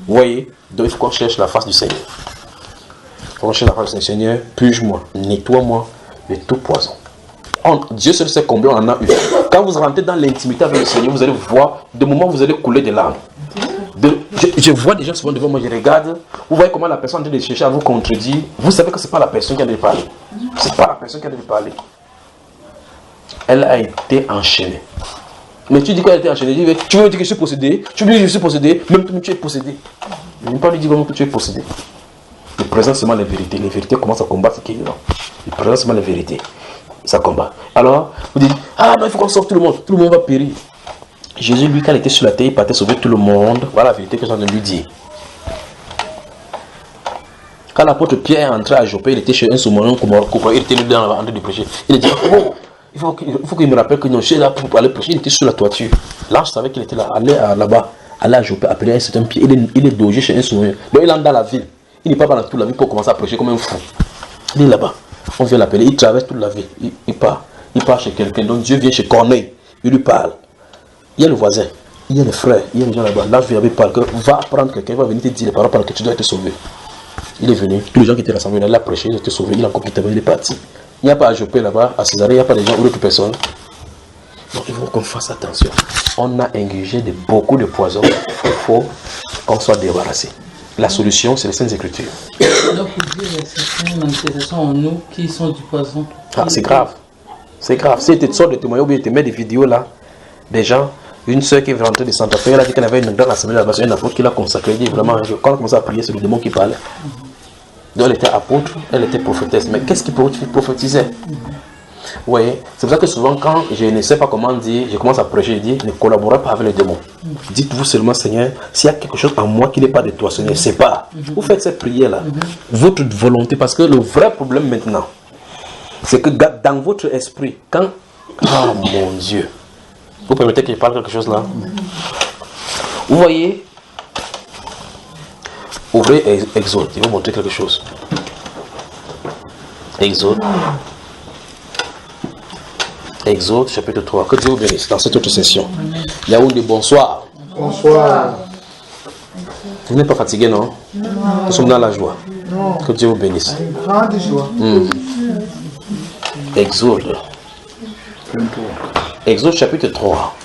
[SPEAKER 5] Vous voyez? Donc il faut qu'on cherche la face du Seigneur. Il faut qu'on cherche la face du Seigneur. Purge-moi, nettoie-moi de tout poison. Dieu seul sait combien on en a eu. Quand vous rentrez dans l'intimité avec le Seigneur, vous allez voir, de moment vous allez couler des larmes. Je vois des gens souvent devant moi, je regarde, vous voyez comment la personne est en train de chercher à vous contredire. Vous savez que ce n'est pas la personne qui a de parler. Ce n'est pas la personne qui a de parler. Elle a été enchaînée. Mais tu dis qu'elle a été enchaînée, tu veux dire que je suis possédé, tu veux dire que je suis possédé, même toi tu es possédé. Je ne vais pas lui dire que tu es possédé. Le présent c'est seulement la vérité. Les vérités commencent à combattre ce qui est là. Le présent c'est seulement la vérité. Ça combat. Alors, vous dites, ah non, il faut qu'on sauve tout le monde. Tout le monde va périr. Jésus, lui, quand il était sur la terre, il partait sauver tout le monde. Voilà la vérité que j'ai envie de lui dire. Quand l'apôtre Pierre est entré à Joppé, il était chez un sous-marin, il était dans la train de prêcher. Il a dit, oh, il faut qu'il me rappelle que non, je suis là pour aller prêcher. Il était sur la toiture. L'ange savait qu'il était là, allait là-bas, allait à Joppé, appeler un certain Pierre. Il est logé chez un sous-marin. Donc il entre dans la ville. Il n'est pas dans toute la ville pour commencer à prêcher comme un fou. Il est là-bas. On vient l'appeler, il traverse toute la ville. Il part chez quelqu'un. Donc Dieu vient chez Corneille. Il lui parle. Il y a le voisin, il y a le frère, il y a les gens là-bas. Là, je lui parle que va prendre quelqu'un, il va venir te dire les paroles pendant que tu dois être sauvé. Il est venu, tous les gens qui étaient rassemblés, il a prêché, il a été sauvé, il a encore quitté, il est parti. Il n'y a pas à Joppé là-bas, à Césarée, il n'y a pas de gens ou d'autres personnes. Donc il faut qu'on fasse attention. On a ingurgé beaucoup de poison, il faut qu'on soit débarrassé. La solution, c'est les Saintes Écritures.
[SPEAKER 6] Donc, vous dites certaines manifestations en nous qui sont du poison.
[SPEAKER 5] Ah, c'est grave. C'est grave. Si tu sors de témoignages ou bien tu mets des vidéos là, des gens. Une soeur qui est rentrée de Santa Fe, elle a dit qu'elle avait une grande assemblée là-bas, c'est une apôtre qui l'a consacrée. Elle dit vraiment, quand on commence à prier, c'est le démon qui parlait. Donc elle était apôtre, elle était prophétesse. Mais qu'est-ce qui prophétisait? Vous voyez, c'est pour ça que souvent, quand je ne sais pas comment dire, je commence à prêcher, je dis, ne collaborez pas avec le démon. Dites-vous seulement, Seigneur, s'il y a quelque chose en moi qui n'est pas de toi, Seigneur, c'est pas. Vous faites cette prière-là, votre volonté, parce que le vrai problème maintenant, c'est que dans votre esprit, quand. Oh mon Dieu! Vous permettez que je parle quelque chose là? Vous voyez? Ouvrez Exode, je vais vous montrer quelque chose. Exode. Exode chapitre 3. Que Dieu vous bénisse dans cette autre session. Yaoundé, bonsoir.
[SPEAKER 7] Bonsoir.
[SPEAKER 5] Vous n'êtes pas fatigué, non? Nous sommes dans la joie.
[SPEAKER 7] Non.
[SPEAKER 5] Que Dieu vous bénisse.
[SPEAKER 7] Grande joie.
[SPEAKER 5] Exode. Exode chapitre 3.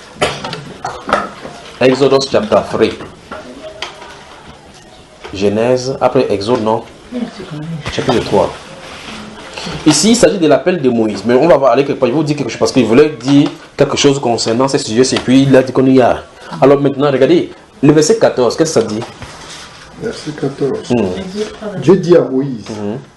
[SPEAKER 5] Exodus chapter 3. Genèse, après Exode, non? Chapitre 3. Ici, il s'agit de l'appel de Moïse. Mais on va aller quelque part. Je vais vous dire quelque chose parce qu'il voulait dire quelque chose concernant ces sujets. Et puis il a dit qu'on y a. Alors maintenant, regardez, le verset 14, qu'est-ce que ça dit?
[SPEAKER 7] Verset 14. Dieu dit à Moïse,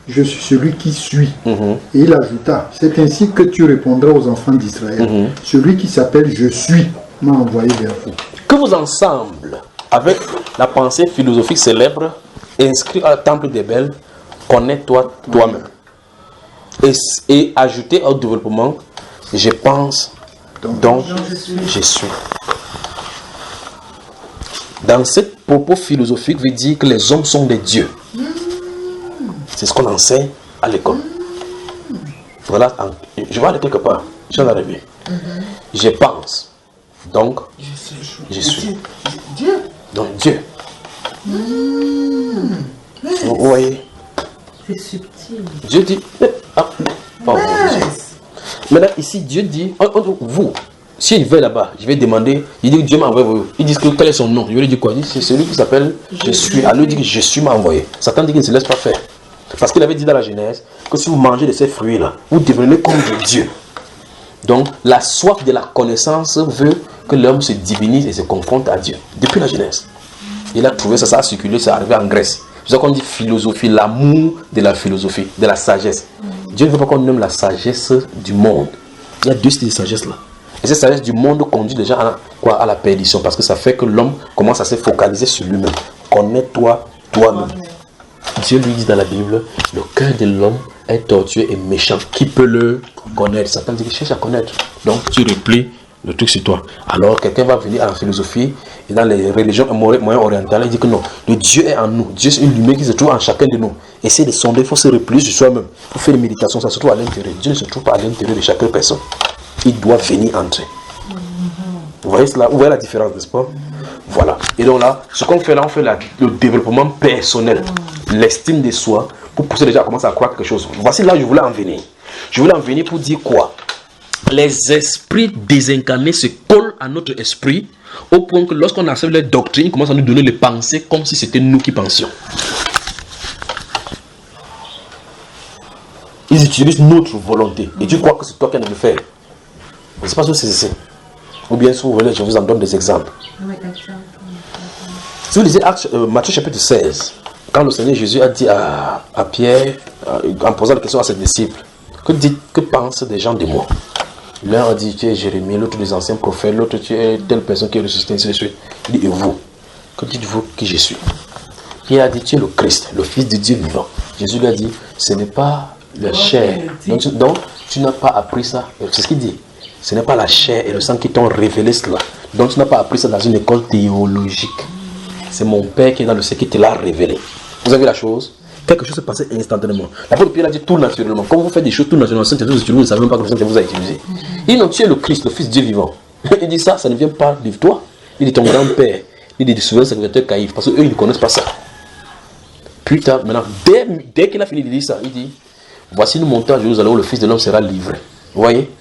[SPEAKER 7] je suis celui qui suis. Et il ajouta, c'est ainsi que tu répondras aux enfants d'Israël. Celui qui s'appelle je suis m'a envoyé vers vous.
[SPEAKER 5] Que vous ensemble, avec la pensée philosophique célèbre, inscrit au temple des Belles, connais-toi toi-même. Et ajouter au développement, je pense, donc je suis. Dans ce propos philosophique, veut dire que les hommes sont des dieux. C'est ce qu'on enseigne à l'école. Voilà, je vais aller quelque part. Je vais arriver. Je pense, donc je suis.
[SPEAKER 4] Dieu.
[SPEAKER 5] Donc Dieu. Vous voyez?
[SPEAKER 6] C'est subtil.
[SPEAKER 5] Dieu dit. Maintenant, ici, Dieu dit, vous, si il va là-bas, je vais demander, il dit que Dieu m'a envoyé vous. Il dit que quel est son nom? Je vais lui dire quoi? Il dit c'est celui qui s'appelle Je suis. Alors il dit que Je suis m'a envoyé. Satan dit qu'il ne se laisse pas faire. Parce qu'il avait dit dans la Genèse que si vous mangez de ces fruits-là, vous devenez comme Dieu. Donc, la soif de la connaissance veut que l'homme se divinise et se confronte à Dieu. Depuis la Genèse. Il a trouvé ça, ça a circulé, ça est arrivé en Grèce. C'est ça qu'on dit philosophie, l'amour de la philosophie, de la sagesse. Dieu ne veut pas qu'on aime la sagesse du monde. Il y a deux styles de sagesse là. Et cette sagesse du monde conduit les gens à la perdition. Parce que ça fait que l'homme commence à se focaliser sur lui-même. Connais-toi toi-même. Dieu lui dit dans la Bible, le cœur de l'homme est tortueux et méchant. Qui peut le connaître? Satan dit, cherche à connaître. Donc tu replies le truc sur toi. Alors quelqu'un va venir à la philosophie et dans les religions moyen orientales, il dit que non, le Dieu est en nous. Dieu c'est une lumière qui se trouve en chacun de nous. Essayez de sonder, il faut se replier sur soi-même. Il faut faire des méditations, ça se trouve à l'intérieur. Dieu ne se trouve pas à l'intérieur de chaque personne. Il doit venir entrer. Vous voyez cela? Vous voyez la différence, n'est-ce pas? Voilà. Et donc là, ce qu'on fait là, on fait le développement personnel, l'estime de soi, pour pousser les gens à commencer à croire quelque chose. Voici là où je voulais en venir. Je voulais en venir pour dire quoi? Les esprits désincarnés se collent à notre esprit au point que lorsqu'on accepte les doctrines, ils commencent à nous donner les pensées comme si c'était nous qui pensions. Ils utilisent notre volonté. Et tu crois que c'est toi qui as de le faire. Je ne sais pas si c'est ça. Ou bien si vous voulez, je vous en donne des exemples. Si vous lisez Matthieu chapitre 16, quand le Seigneur Jésus a dit à Pierre, en posant la question à ses disciples, que pensent des gens de moi? L'un a dit tu es Jérémie, l'autre des anciens prophètes, l'autre tu es telle personne qui est ressuscitée, ainsi de suite. Il dit et vous? Que dites-vous qui je suis? Pierre a dit tu es le Christ, le Fils de Dieu vivant. Jésus lui a dit ce n'est pas la chair. Donc tu n'as pas appris ça. C'est ce qu'il dit. Ce n'est pas la chair et le sang qui t'ont révélé cela. Donc tu n'as pas appris ça dans une école théologique. C'est mon Père qui est dans le ciel qui te l'a révélé. Vous avez la chose? Quelque chose se passait instantanément. L'apôtre Pierre a dit tout naturellement. Quand vous faites des choses tout naturellement, vous ne savez même pas que le Saint vous a utilisé. Il dit non, tu es le Christ, le Fils de Dieu vivant. Il dit ça ne vient pas de toi. Il dit ton grand-père. Il dit du souverain secrétaire Caïphe. Parce qu'eux, ils ne connaissent pas ça. Plus tard, maintenant, dès qu'il a fini de dire ça, il dit voici nous montons à Jérusalem où le Fils de l'homme sera livré. Vous voyez?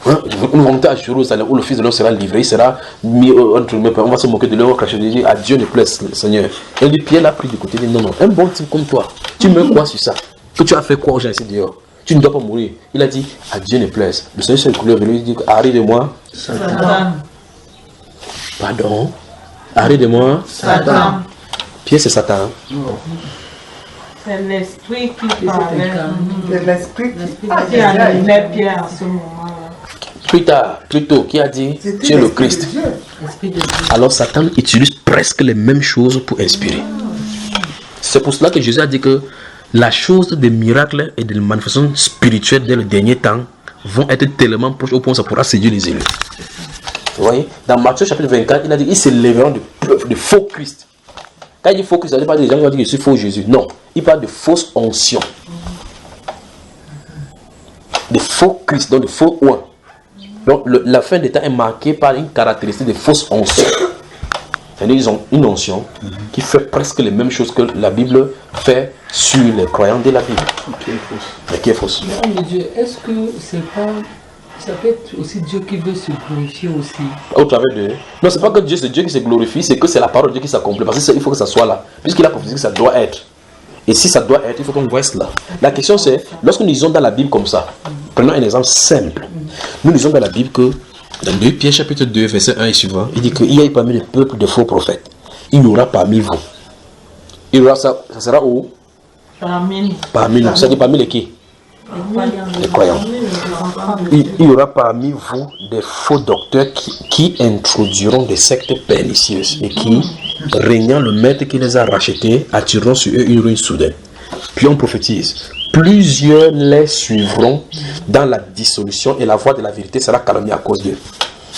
[SPEAKER 5] Nous montons à Jérusalem où le Fils de l'homme sera livré, il sera mis entre mes pères. On va se moquer de leur cracher, de dire à Dieu ne plaise, Seigneur. Et dit Pierre l'a pris du côté, il dit non, un bon type comme toi, tu mets quoi sur ça? Que tu as fait quoi aux gens ici dehors? Tu ne dois pas mourir. Il a dit à Dieu ne plaise. Le Seigneur s'est écoulé vers lui, il dit arrête de moi.
[SPEAKER 6] Satan.
[SPEAKER 5] Pardon? Arrête de moi.
[SPEAKER 6] Satan.
[SPEAKER 5] Pierre c'est Satan.
[SPEAKER 6] C'est l'esprit qui parlait.
[SPEAKER 4] C'est l'esprit
[SPEAKER 6] qui animait Pierre en ce moment-là.
[SPEAKER 5] Plus tôt, qui a dit tu es le Christ. Alors Satan utilise presque les mêmes choses pour inspirer. C'est pour cela que Jésus a dit que la chose des miracles et des manifestations spirituelles dans le dernier temps vont être tellement proches au point où ça pourra séduire les élus. Vous voyez, dans Matthieu chapitre 24, il a dit ils s'élèveront de faux Christ. Quand il dit faux Christ, il ne parle pas des gens qui vont dire que je suis faux Jésus. Non, il parle de fausses onction. De faux Christ, donc de faux oins. Donc la fin des temps est marquée par une caractéristique de fausse onction. C'est-à-dire qu'ils ont une onction qui fait presque les mêmes choses que la Bible fait sur les croyants de la Bible. Mais qui est fausse.
[SPEAKER 8] Mais Dieu, est-ce que c'est pas Ça peut être aussi Dieu qui veut se glorifier aussi.
[SPEAKER 5] Au travers de... Non, c'est pas que Dieu, c'est Dieu qui se glorifie, c'est que c'est la parole de Dieu qui s'accomplit. Parce qu'il faut que ça soit là. Puisqu'il a prophétisé que ça doit être. Et si ça doit être, il faut qu'on voit cela. La question c'est, lorsque nous lisons dans la Bible comme ça, prenons un exemple simple. Nous lisons dans la Bible que, dans 2 Pierre chapitre 2, verset 1 et suivant, il dit qu'il y a parmi les peuples de faux prophètes. Il y aura parmi vous. Il y aura ça sera où? Parmi nous. Ça dit parmi les qui? Les croyants. Il y aura parmi vous des faux docteurs qui introduiront des sectes pernicieuses et qui, régnant le maître qui les a rachetés, attireront sur eux une ruine soudaine. Puis on prophétise. Plusieurs les suivront dans la dissolution et la voie de la vérité sera calomniée à cause d'eux.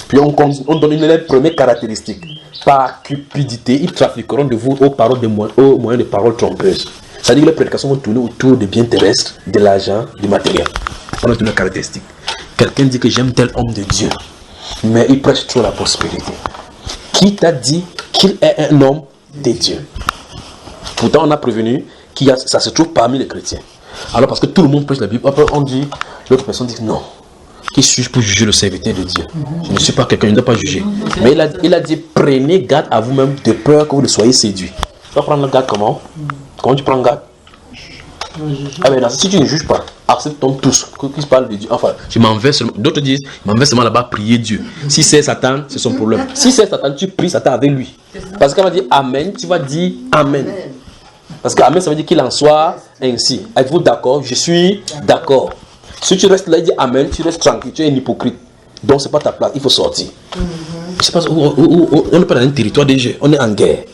[SPEAKER 5] Puis on donne une des premières caractéristiques. Par cupidité, ils trafiqueront de vous au moyen de paroles trompeuses. C'est-à-dire que les prédications vont tourner autour des biens terrestres, de l'argent, du matériel. On a une caractéristique. Quelqu'un dit que j'aime tel homme de Dieu, mais il prêche trop la prospérité. Qui t'a dit qu'il est un homme de Dieu? Pourtant, on a prévenu que ça se trouve parmi les chrétiens. Alors, parce que tout le monde prêche la Bible, après on dit, l'autre personne dit non. Qui suis-je pour juger le serviteur de Dieu? Je ne suis pas quelqu'un, je ne dois pas juger. Mais il a dit, prenez garde à vous-même de peur que vous ne soyez séduits. Tu vas prendre garde comment? Comment tu prends garde? Ah ben non, si tu ne juges pas, acceptons tous qui se parle de Dieu. Enfin, je m'en vais seulement. D'autres disent, je m'en vais seulement là-bas prier Dieu. Si c'est Satan, c'est son problème. Si c'est Satan, tu pries Satan avec lui. Parce qu'elle va dire Amen, tu vas dire Amen. Parce que Amen, ça veut dire qu'il en soit ainsi. Êtes-vous d'accord? Je suis d'accord. Si tu restes là et dis Amen, tu restes tranquille, tu es un hypocrite. Donc c'est pas ta place, il faut sortir. Je sais pas, on n'est pas dans un territoire déjà, on est en guerre.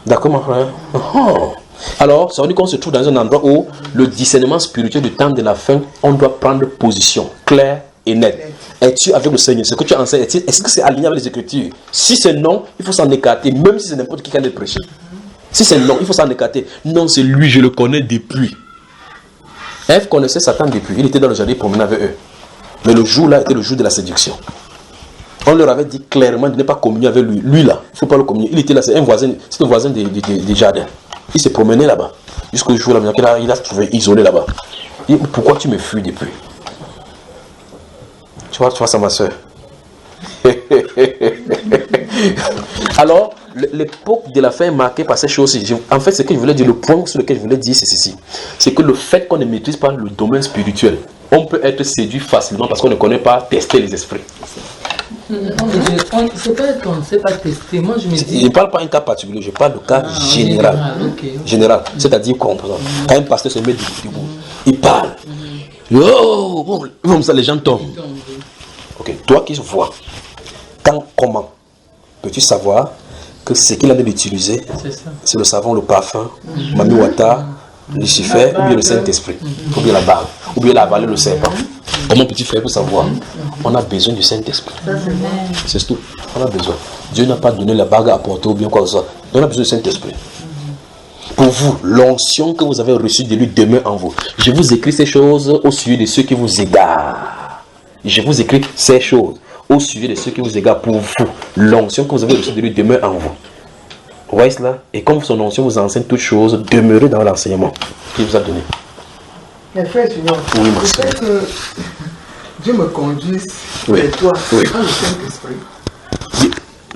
[SPEAKER 5] D'accord, mon frère? Oh. Alors, ça veut dire qu'on se trouve dans un endroit où le discernement spirituel du temps de la fin, on doit prendre position claire et nette. Es-tu avec le Seigneur? Ce que tu enseignes, est-ce que c'est aligné avec les Écritures? Si c'est non, il faut s'en écarter, même si c'est n'importe qui qui a prêché. Si c'est non, il faut s'en écarter. Non, c'est lui, je le connais depuis. Ève connaissait Satan depuis, il était dans le jardin promenant avec eux. Mais le jour là était le jour de la séduction. On leur avait dit clairement de ne pas communier avec lui. Lui là, il ne faut pas le communier. Il était là, c'est un voisin des jardins. Il s'est promené là-bas. Jusqu'au jour là, il a trouvé isolé là-bas. Il dit, pourquoi tu me fuis depuis? Tu vois ça, ma soeur. Alors, l'époque de la fin est marquée par ces choses-ci. En fait, ce que je voulais dire, le point sur lequel je voulais dire, c'est ceci. C'est que le fait qu'on ne maîtrise pas le domaine spirituel, on peut être séduit facilement parce qu'on ne connaît pas tester les esprits.
[SPEAKER 8] C'est pas qu'on ne sait pas tester. Moi, je me dis...
[SPEAKER 5] Je ne parle pas d'un cas particulier, je parle de cas général. Général. C'est-à-dire quoi, par exemple, quand un pasteur se met debout, il parle. Oh, bon, ça, les gens tombent. Ok, toi qui vois, comment peux-tu savoir que ce qu'il a d'utiliser, c'est le savon, le parfum, Mami Wata, Lucifer, ou bien le Saint-Esprit, ou bien la barbe, ou bien la vallée, le serpent. Comment peux-tu faire pour savoir? On a besoin du Saint-Esprit. C'est tout. On a besoin. Dieu n'a pas donné la bague à porter ou bien quoi que ce soit. On a besoin du Saint-Esprit. Pour vous, l'onction que vous avez reçue de lui demeure en vous. Je vous écris ces choses au sujet de ceux qui vous égarent. Je vous écris ces choses au sujet de ceux qui vous égarent. Pour vous, l'onction que vous avez reçue de lui demeure en vous. Vous voyez cela? Et comme son onction vous enseigne toutes choses, demeurez dans l'enseignement qu'il vous a donné.
[SPEAKER 4] Mais frère,
[SPEAKER 5] oui,
[SPEAKER 4] je sais que Dieu me conduise vers toi dans le Saint-Esprit.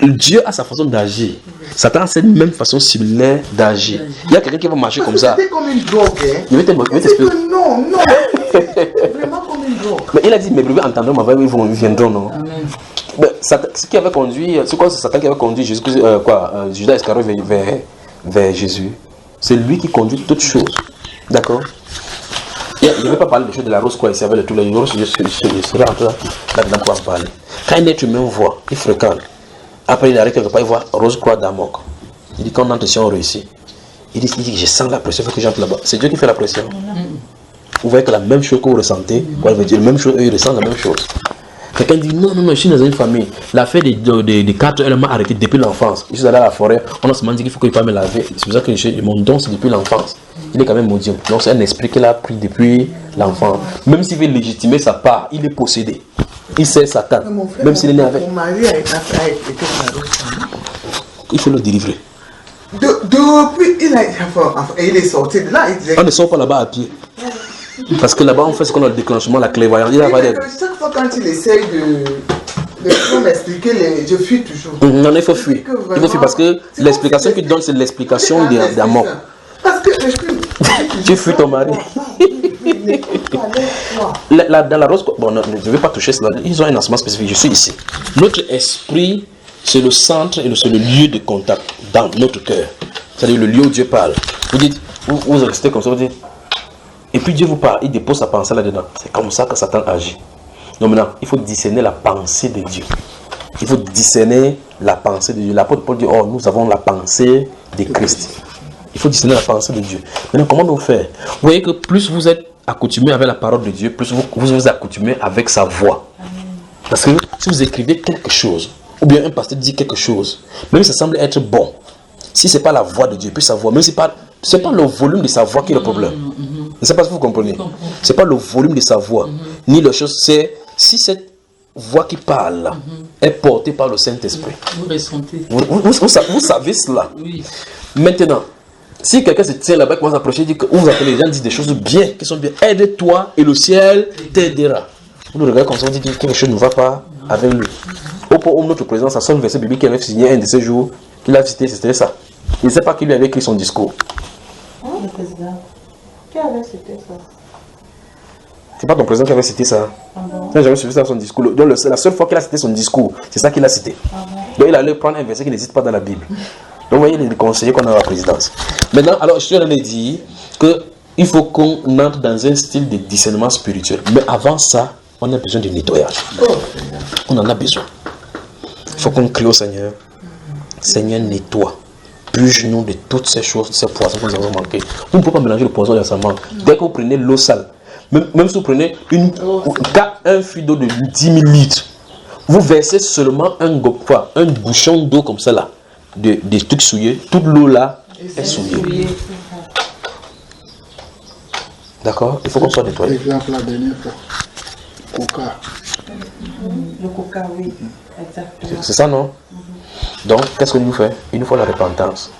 [SPEAKER 5] Dieu a sa façon d'agir. Satan a cette même façon similaire d'agir. Il y a quelqu'un qui va marcher comme ça.
[SPEAKER 4] C'était comme une drogue. Hein?
[SPEAKER 5] Il va t'expliquer.
[SPEAKER 4] Non. Vraiment comme une drogue.
[SPEAKER 5] Mais il a dit, mes brebis entendront ma voix, ils viendront, non? Mais ce qui avait conduit, c'est quoi? C'est Satan qui avait conduit Jésus, Judas Iscariot vers Jésus. C'est lui qui conduit toutes choses. D'accord? Je ne vais pas parler des choses de la rose quoi ici avec le tout le monde. Je serai en train là-dedans pour en parler. Quand un être humain voit, il fréquente. Après il arrive quelque part, il voit rose croix d'Amok. Il dit quand on entre ici, on réussit. Il dit je sens la pression, il faut que j'entre là-bas. C'est Dieu qui fait la pression. Vous voyez que la même chose que vous ressentez, la même chose, eux ils ressentent la même chose. Quelqu'un dit non, je suis dans une famille. L'affaire des 4 elle m'a arrêté depuis l'enfance. Je suis allé à la forêt, on a seulement dit qu'il faut qu'il ne me laver. C'est pour ça que mon don c'est depuis l'enfance. Il est quand même maudit. Donc c'est un esprit qu'il a pris depuis l'enfance. Même s'il veut légitimer sa part, il est possédé. Il sait Satan. Même s'il est né avec.
[SPEAKER 4] Mon mari a été
[SPEAKER 5] il faut le délivrer.
[SPEAKER 4] Depuis, il est sorti de là. Il disait,
[SPEAKER 5] on ne sort pas là-bas à pied. Parce que là-bas, on fait ce qu'on a le déclenchement, la clairvoyance.
[SPEAKER 4] Chaque fois quand il essaye de m'expliquer, je fuis toujours.
[SPEAKER 5] Non, il faut fuir. Il faut fuir parce que l'explication qu'il donne, c'est l'explication des morts.
[SPEAKER 4] Parce que
[SPEAKER 5] tu fuis ton mari. Dans la rose, bon, non, je ne vais pas toucher cela. Ils ont un enseignement spécifique. Je suis ici. Notre esprit, c'est le centre et c'est le lieu de contact dans notre cœur. C'est-à-dire le lieu où Dieu parle. Vous dites, vous restez comme ça, vous dites, et puis Dieu vous parle, il dépose sa pensée là-dedans. C'est comme ça que Satan agit. Donc maintenant, il faut discerner la pensée de Dieu. Il faut discerner la pensée de Dieu. L'apôtre Paul dit, oh, nous avons la pensée de Christ. Il faut discerner la pensée de Dieu. Maintenant, comment nous faire? Vous voyez que plus vous êtes accoutumé avec la parole de Dieu, plus vous vous accoutumez avec sa voix. Parce que si vous écrivez quelque chose, ou bien un pasteur dit quelque chose, même si ça semble être bon, si ce n'est pas la voix de Dieu, puis sa voix, même si ce n'est pas le volume de sa voix qui est le problème. Je ne sais pas si vous comprenez. Ce n'est pas le volume de sa voix, ni la chose, c'est si cette voix qui parle est portée par le Saint-Esprit.
[SPEAKER 8] Vous ressentez.
[SPEAKER 5] Vous savez cela.
[SPEAKER 8] Oui.
[SPEAKER 5] Maintenant, si quelqu'un se tient là-bas, commence à approcher, dit que vous appelez les gens, disent des choses bien, qui sont bien, aide-toi et le ciel t'aidera. Vous nous regardez comme ça, on dit que quelque chose ne va pas avec lui. Au point où notre président, ça sonne verset biblique qui avait signé un de ces jours, qu'il a cité, c'était ça. Il ne sait pas qui lui avait écrit son discours.
[SPEAKER 6] Le président. Qui avait cité ça?
[SPEAKER 5] C'est pas ton président qui avait cité ça. Il n'a jamais suivi ça dans son discours. Donc, la seule fois qu'il a cité son discours, c'est ça qu'il a cité. Donc il allait prendre un verset qui n'existe pas dans la Bible. Donc vous voyez les conseillers qu'on a à la présidence. Maintenant, alors je suis en train de dire qu'il faut qu'on entre dans un style de discernement spirituel. Mais avant ça, on a besoin de nettoyage. On en a besoin. Il faut qu'on crie au Seigneur. Seigneur, nettoie. Purge-nous de toutes ces choses, de ces poissons que nous avons manqués. Vous ne pouvez pas mélanger le poison et la manque. Dès que vous prenez l'eau sale, même si vous prenez un fût d'eau de 10 000 litres, vous versez seulement un bouchon d'eau comme ça là, des trucs souillés, toute l'eau là est souillée. D'accord? Il faut qu'on soit nettoyé.
[SPEAKER 7] Exemple la dernière fois. Coca.
[SPEAKER 6] Le coca, oui. Exactement.
[SPEAKER 5] C'est ça, non? Donc, qu'est-ce qu'il nous fait? Il nous faut la repentance.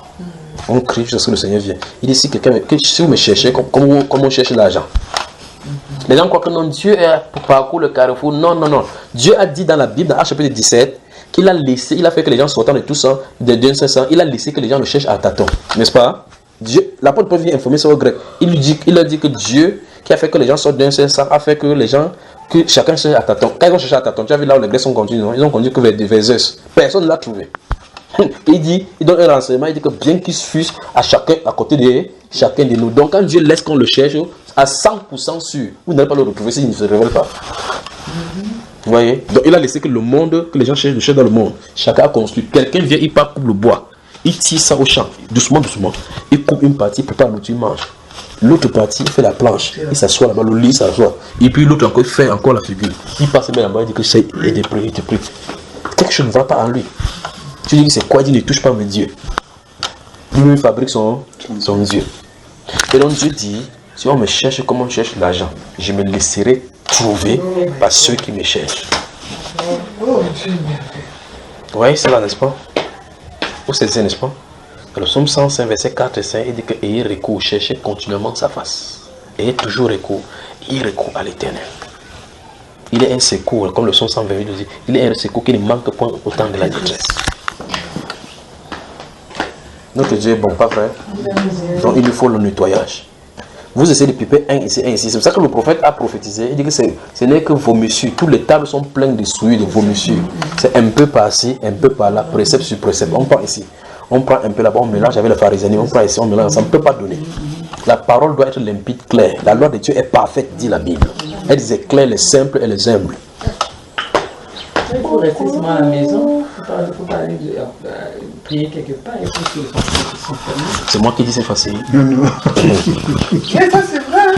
[SPEAKER 5] On crie jusqu'à ce que le Seigneur vienne. Il dit si vous me cherchez, comme on cherche l'argent. Les gens croient que non, Dieu est pour parcourir le carrefour. Non, non, non. Dieu a dit dans la Bible, dans Actes chapitre 17, qu'il a laissé, il a fait que les gens sortant de tout ça, de 500, il a laissé que les gens le cherchent à tâtons. N'est-ce pas? Dieu, l'apôtre Paul vient informer sur le grec. Il a dit que Dieu, qui a fait que les gens sortent d'un 500, a fait que les gens, que chacun cherche à tâtons. Quand ils vont chercher à tâtons, tu as vu là où les Grecs sont conduits, non? Ils ont conduit que vers Zeus. Personne ne l'a trouvé. Il donne un renseignement, il dit que bien qu'il fût à côté de chacun de nous. Donc quand Dieu laisse qu'on le cherche, à 100% sûr, vous n'allez pas le retrouver s'il ne se révèle pas. Vous voyez? Donc il a laissé que le monde, que les gens cherchent dans le monde. Chacun a construit. Quelqu'un vient, il part, coupe le bois. Il tire ça au champ, doucement, doucement. Il coupe une partie, prépare l'autre, il mange. L'autre partie, il fait la planche. Il s'assoit là-bas, le lit s'assoit. Et puis l'autre encore, il fait encore la figure. Il passe bien là-bas, il dit que c'est, il est prêt, il est prêt. Quelque chose ne va pas en lui. Tu dis que c'est quoi? Il dit ne touche pas mes dieux. Lui, il fabrique son Dieu. Et donc Dieu dit, si on me cherche comme on cherche l'argent, je me laisserai trouver par ceux qui me cherchent. Oui, c'est là, n'est-ce pas? Où c'est, n'est-ce pas? Dans le psaume 105, verset 4 et 5, il dit que ayez recours, cherchez continuellement sa face. Ayez toujours recours, ayez recours à l'Éternel. Il est un secours, comme le psaume 128 dit, il est un secours qui ne manque point au temps de la détresse. Notre Dieu est bon, pas vrai? Donc il lui faut le nettoyage. Vous essayez de piper un ici, un ici. C'est pour ça que le prophète a prophétisé. Il dit que ce n'est que vomissures. Toutes les tables sont pleines de souillures, de vomissures. C'est un peu par-ci, un peu par-là, précepte sur précepte. On prend ici, on prend un peu là-bas, on mélange avec le pharisien, on prend ici, on mélange. Ça ne peut pas donner. La parole doit être limpide, claire. La loi de Dieu est parfaite, dit la Bible. Elle dit claire, les simples et les humbles.
[SPEAKER 8] Il faut rester seulement à la maison, il ne faut pas aller prier quelque part, il faut que les enfants sont fermés.
[SPEAKER 5] C'est moi qui dis c'est facile.
[SPEAKER 4] Mais ça c'est vrai.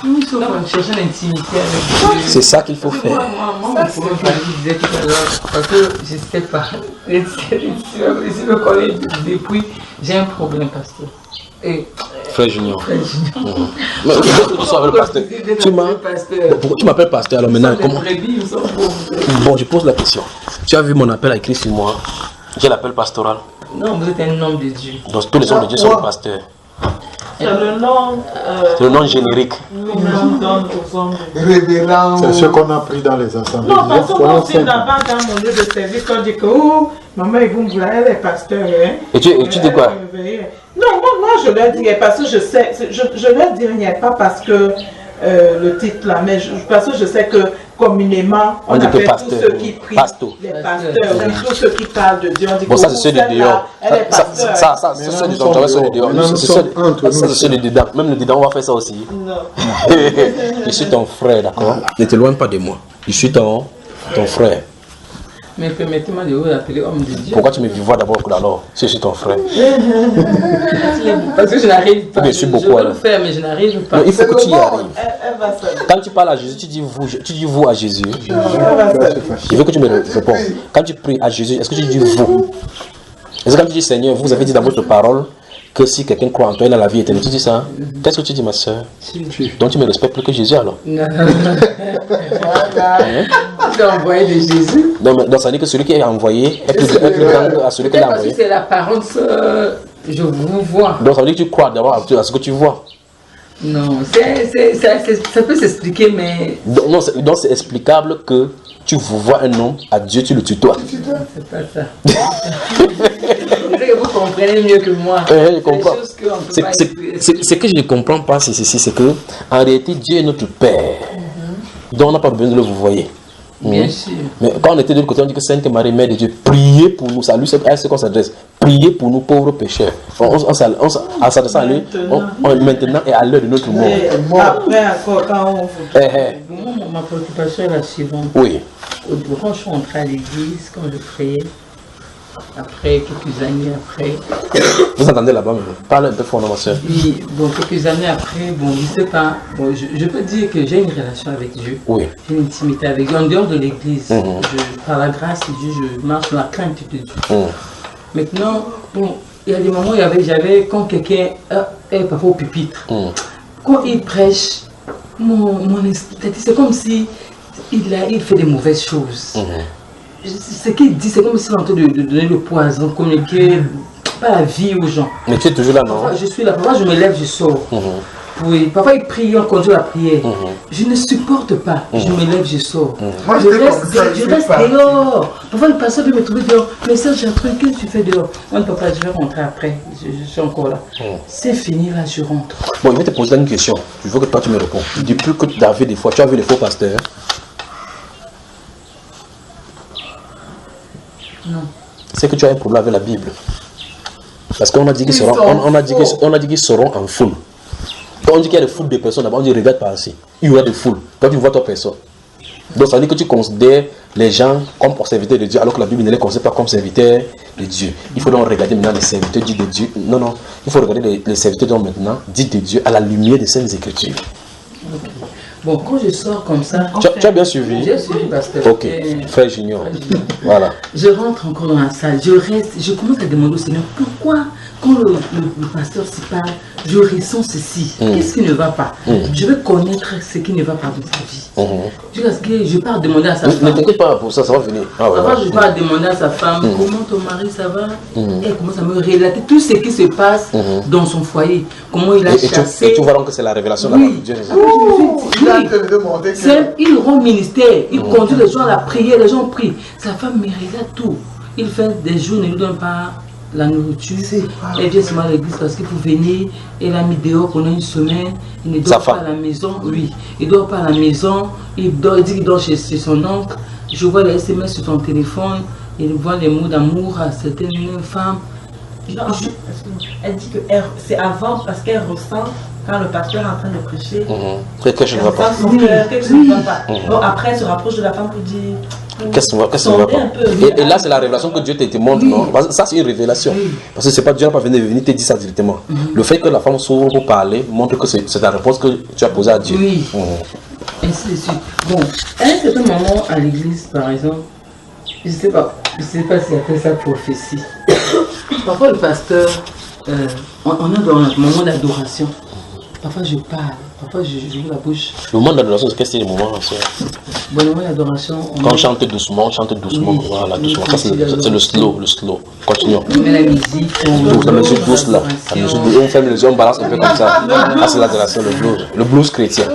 [SPEAKER 8] Nous sommes chercher l'intimité avec Dieu.
[SPEAKER 5] C'est ça qu'il faut faire.
[SPEAKER 8] Moi, mon problème, je disais tout à l'heure, parce que je ne sais pas, si je me connais depuis, j'ai un problème, pasteur.
[SPEAKER 5] Frère Junior. Tu m'appelles pasteur, alors maintenant comment? Bon, je pose la question. Tu as vu mon appel à écrit sur moi? J'ai l'appel pastoral.
[SPEAKER 8] Non, vous êtes un homme de Dieu.
[SPEAKER 5] Donc tous les hommes de Dieu sont des pasteurs.
[SPEAKER 6] C'est le nom.
[SPEAKER 5] C'est le nom générique.
[SPEAKER 6] On donne aux hommes.
[SPEAKER 4] Révérend.
[SPEAKER 7] C'est ce qu'on a pris dans les assemblées.
[SPEAKER 6] Non, parce que moi aussi, là-bas, dans mon lieu de service, on dit que oh, maman Ibumbula, elle est pasteur. Hein?
[SPEAKER 5] Et tu dis quoi?
[SPEAKER 6] Non, moi, je leur dis, parce que je sais, je leur dis rien, pas parce que le titre là, mais parce que je sais que communément, on appelle tous ceux qui prient, les pasteurs, tous ceux qui parlent de Dieu. On dit
[SPEAKER 5] bon, ça c'est ceux de dehors. Ça, c'est ceux de dehors. Ça, c'est ceux de dedans. Même le dedans, on va faire ça aussi.
[SPEAKER 6] Non.
[SPEAKER 5] Je suis ton frère, d'accord? Ne t'éloigne pas de moi. Je suis ton frère.
[SPEAKER 8] Mais permettez-moi de vous appeler homme de Dieu.
[SPEAKER 5] Pourquoi tu me vois d'abord alors? Si je suis ton frère.
[SPEAKER 8] Parce que je n'arrive pas.
[SPEAKER 5] Je veux
[SPEAKER 8] le faire, mais je n'arrive pas.
[SPEAKER 5] Non, il faut que tu y arrives. Quand tu parles à Jésus, tu dis vous à Jésus. Je veux que tu me répondes. Quand tu pries à Jésus, est-ce que tu dis vous? Est-ce que quand tu dis Seigneur, vous avez dit dans votre parole que si quelqu'un croit en toi, il a la vie éternelle. Tu dis ça? Qu'est-ce que tu dis, ma soeur? Donc tu me respectes plus que Jésus alors? Non.
[SPEAKER 8] Tu es envoyé de Jésus.
[SPEAKER 5] Donc ça veut dire que celui qui est envoyé est plus grand à celui qui l'a envoyé.
[SPEAKER 8] C'est l'apparence, je vous vois.
[SPEAKER 5] Donc ça veut dire que tu crois d'abord à ce que tu vois.
[SPEAKER 8] Non, ça peut s'expliquer, mais...
[SPEAKER 5] Donc c'est explicable que tu vois un homme, à Dieu tu le tutoies.
[SPEAKER 8] C'est pas ça. Je sais que vous comprenez mieux que moi.
[SPEAKER 5] Je comprends. Ce que je ne comprends pas, c'est ceci, c'est que en réalité Dieu est notre Père. Donc on n'a pas besoin de le vous voyez.
[SPEAKER 8] Bien sûr.
[SPEAKER 5] Mais quand on était de l'autre côté, on dit que Sainte Marie, Mère de Dieu, priez pour nous. C'est à ce qu'on s'adresse. Priez pour nous, pauvres pécheurs. On s'adresse à lui maintenant et à l'heure de notre mort.
[SPEAKER 6] Après, encore, quand on
[SPEAKER 8] ma préoccupation est la suivante.
[SPEAKER 5] Oui.
[SPEAKER 8] Quand je suis entré à l'église, quand je priais, après, quelques années après...
[SPEAKER 5] Vous entendez là-bas, parlez un peu fort, ma soeur.
[SPEAKER 8] Oui, bon, quelques années après, bon, je sais pas, bon, je peux dire que j'ai une relation avec Dieu. Oui. J'ai une intimité avec Dieu. En dehors de l'église, par la grâce de Dieu, je marche dans la crainte de Dieu. Maintenant, bon, il y a des moments où j'avais, quand quelqu'un est parfois au pupitre, quand il prêche, c'est comme si il fait des mauvaises choses. Ce qu'il dit, c'est comme s'il est en train de donner le poison, communiquer pas la vie aux gens.
[SPEAKER 5] Mais tu es toujours là, non?
[SPEAKER 8] Parfois, je suis là, parfois je me lève, je sors. Oui, parfois il prie, on conduit la prière. Je ne supporte pas, je me lève, je sors.
[SPEAKER 4] Moi,
[SPEAKER 8] je reste dehors. Parfois le pasteur veut me trouver dehors. Mais ça, j'ai un truc, qu'est-ce que tu fais dehors? Moi, papa, je vais rentrer après, je suis encore là. C'est fini, là, je rentre.
[SPEAKER 5] Bon, je vais te poser une question. Je veux que toi tu me réponds. Depuis que tu as vu des fois, tu as vu les faux pasteurs?
[SPEAKER 8] Non.
[SPEAKER 5] C'est que tu as un problème avec la Bible. Parce qu'on a dit qu'ils seront, on a dit qu'ils seront en foule. Quand on dit qu'il y a des foules de personnes, d'abord on dit regarde par ici. Il y aura des foules. Toi tu vois toi personne. Donc ça veut dire que tu considères les gens comme serviteurs de Dieu, alors que la Bible ne les considère pas comme serviteurs de Dieu. Il faut donc regarder maintenant les serviteurs dits de Dieu. Non, il faut regarder les serviteurs donc maintenant dits de Dieu à la lumière des Saintes Écritures.
[SPEAKER 8] Okay. Bon, quand je sors comme ça...
[SPEAKER 5] Tu as bien suivi?
[SPEAKER 8] J'ai suivi, pasteur.
[SPEAKER 5] Ok, frère Junior. Voilà.
[SPEAKER 8] Je rentre encore dans la salle, je reste, je commence à demander au Seigneur, pourquoi, quand le pasteur s'y parle, je ressens ceci? Qu'est-ce qui ne va pas? Je veux connaître ce qui ne va pas dans sa vie. Je pars demander à sa femme.
[SPEAKER 5] Ne t'inquiète pas pour ça, ça va venir.
[SPEAKER 8] Je pars demander à sa femme, comment ton mari ça va? Et elle commence à me relater tout ce qui se passe dans son foyer. Comment il a chassé.
[SPEAKER 5] Et tu vois donc que c'est la révélation de Dieu.
[SPEAKER 8] Il rend ministère, il conduit les gens à la prière, les gens prient. Sa femme me regarde tout. Il fait des jours, ne lui donne pas la nourriture. Elle vient seulement à l'église parce qu'il faut venir. Elle a mis dehors pendant une semaine. Il ne dort pas à la maison. Oui, il ne dort pas à la maison. Il dit qu'il dort chez son oncle. Je vois les SMS sur son téléphone. Il voit les mots d'amour à certaines femmes.
[SPEAKER 6] Elle dit que c'est avant parce qu'elle ressent quand le pasteur est en train de prêcher.
[SPEAKER 5] Quelque chose ne va pas.
[SPEAKER 6] Quelque chose ne va pas. Bon, après, elle se rapproche de la femme pour dire.
[SPEAKER 5] Qu'est-ce qui ne va pas? Et là, c'est la révélation que Dieu te montre, non? Ça, c'est une révélation. Parce que c'est pas Dieu n'a pas venu te dire ça directement. Le fait que la femme s'ouvre pour parler montre que c'est la réponse que tu as posée à Dieu.
[SPEAKER 8] Oui. Ainsi de suite. Bon, à un certain moment à l'église, par exemple, je ne sais pas si elle fait ça prophétie. Parfois, le pasteur, on est dans un moment d'adoration. Parfois, je parle. Parfois, j'ouvre la bouche.
[SPEAKER 5] Le moment d'adoration, c'est quel moment, ma soeur?
[SPEAKER 8] Bon, le moment d'adoration.
[SPEAKER 5] Quand on chante doucement, oui, voilà, doucement. Ça, c'est le slow. Continuons.
[SPEAKER 8] On met la musique.
[SPEAKER 5] La musique douce, là. La musique douce. On ferme les yeux, on balance un peu comme ça. Ah, c'est l'adoration, le blues. Le blues chrétien.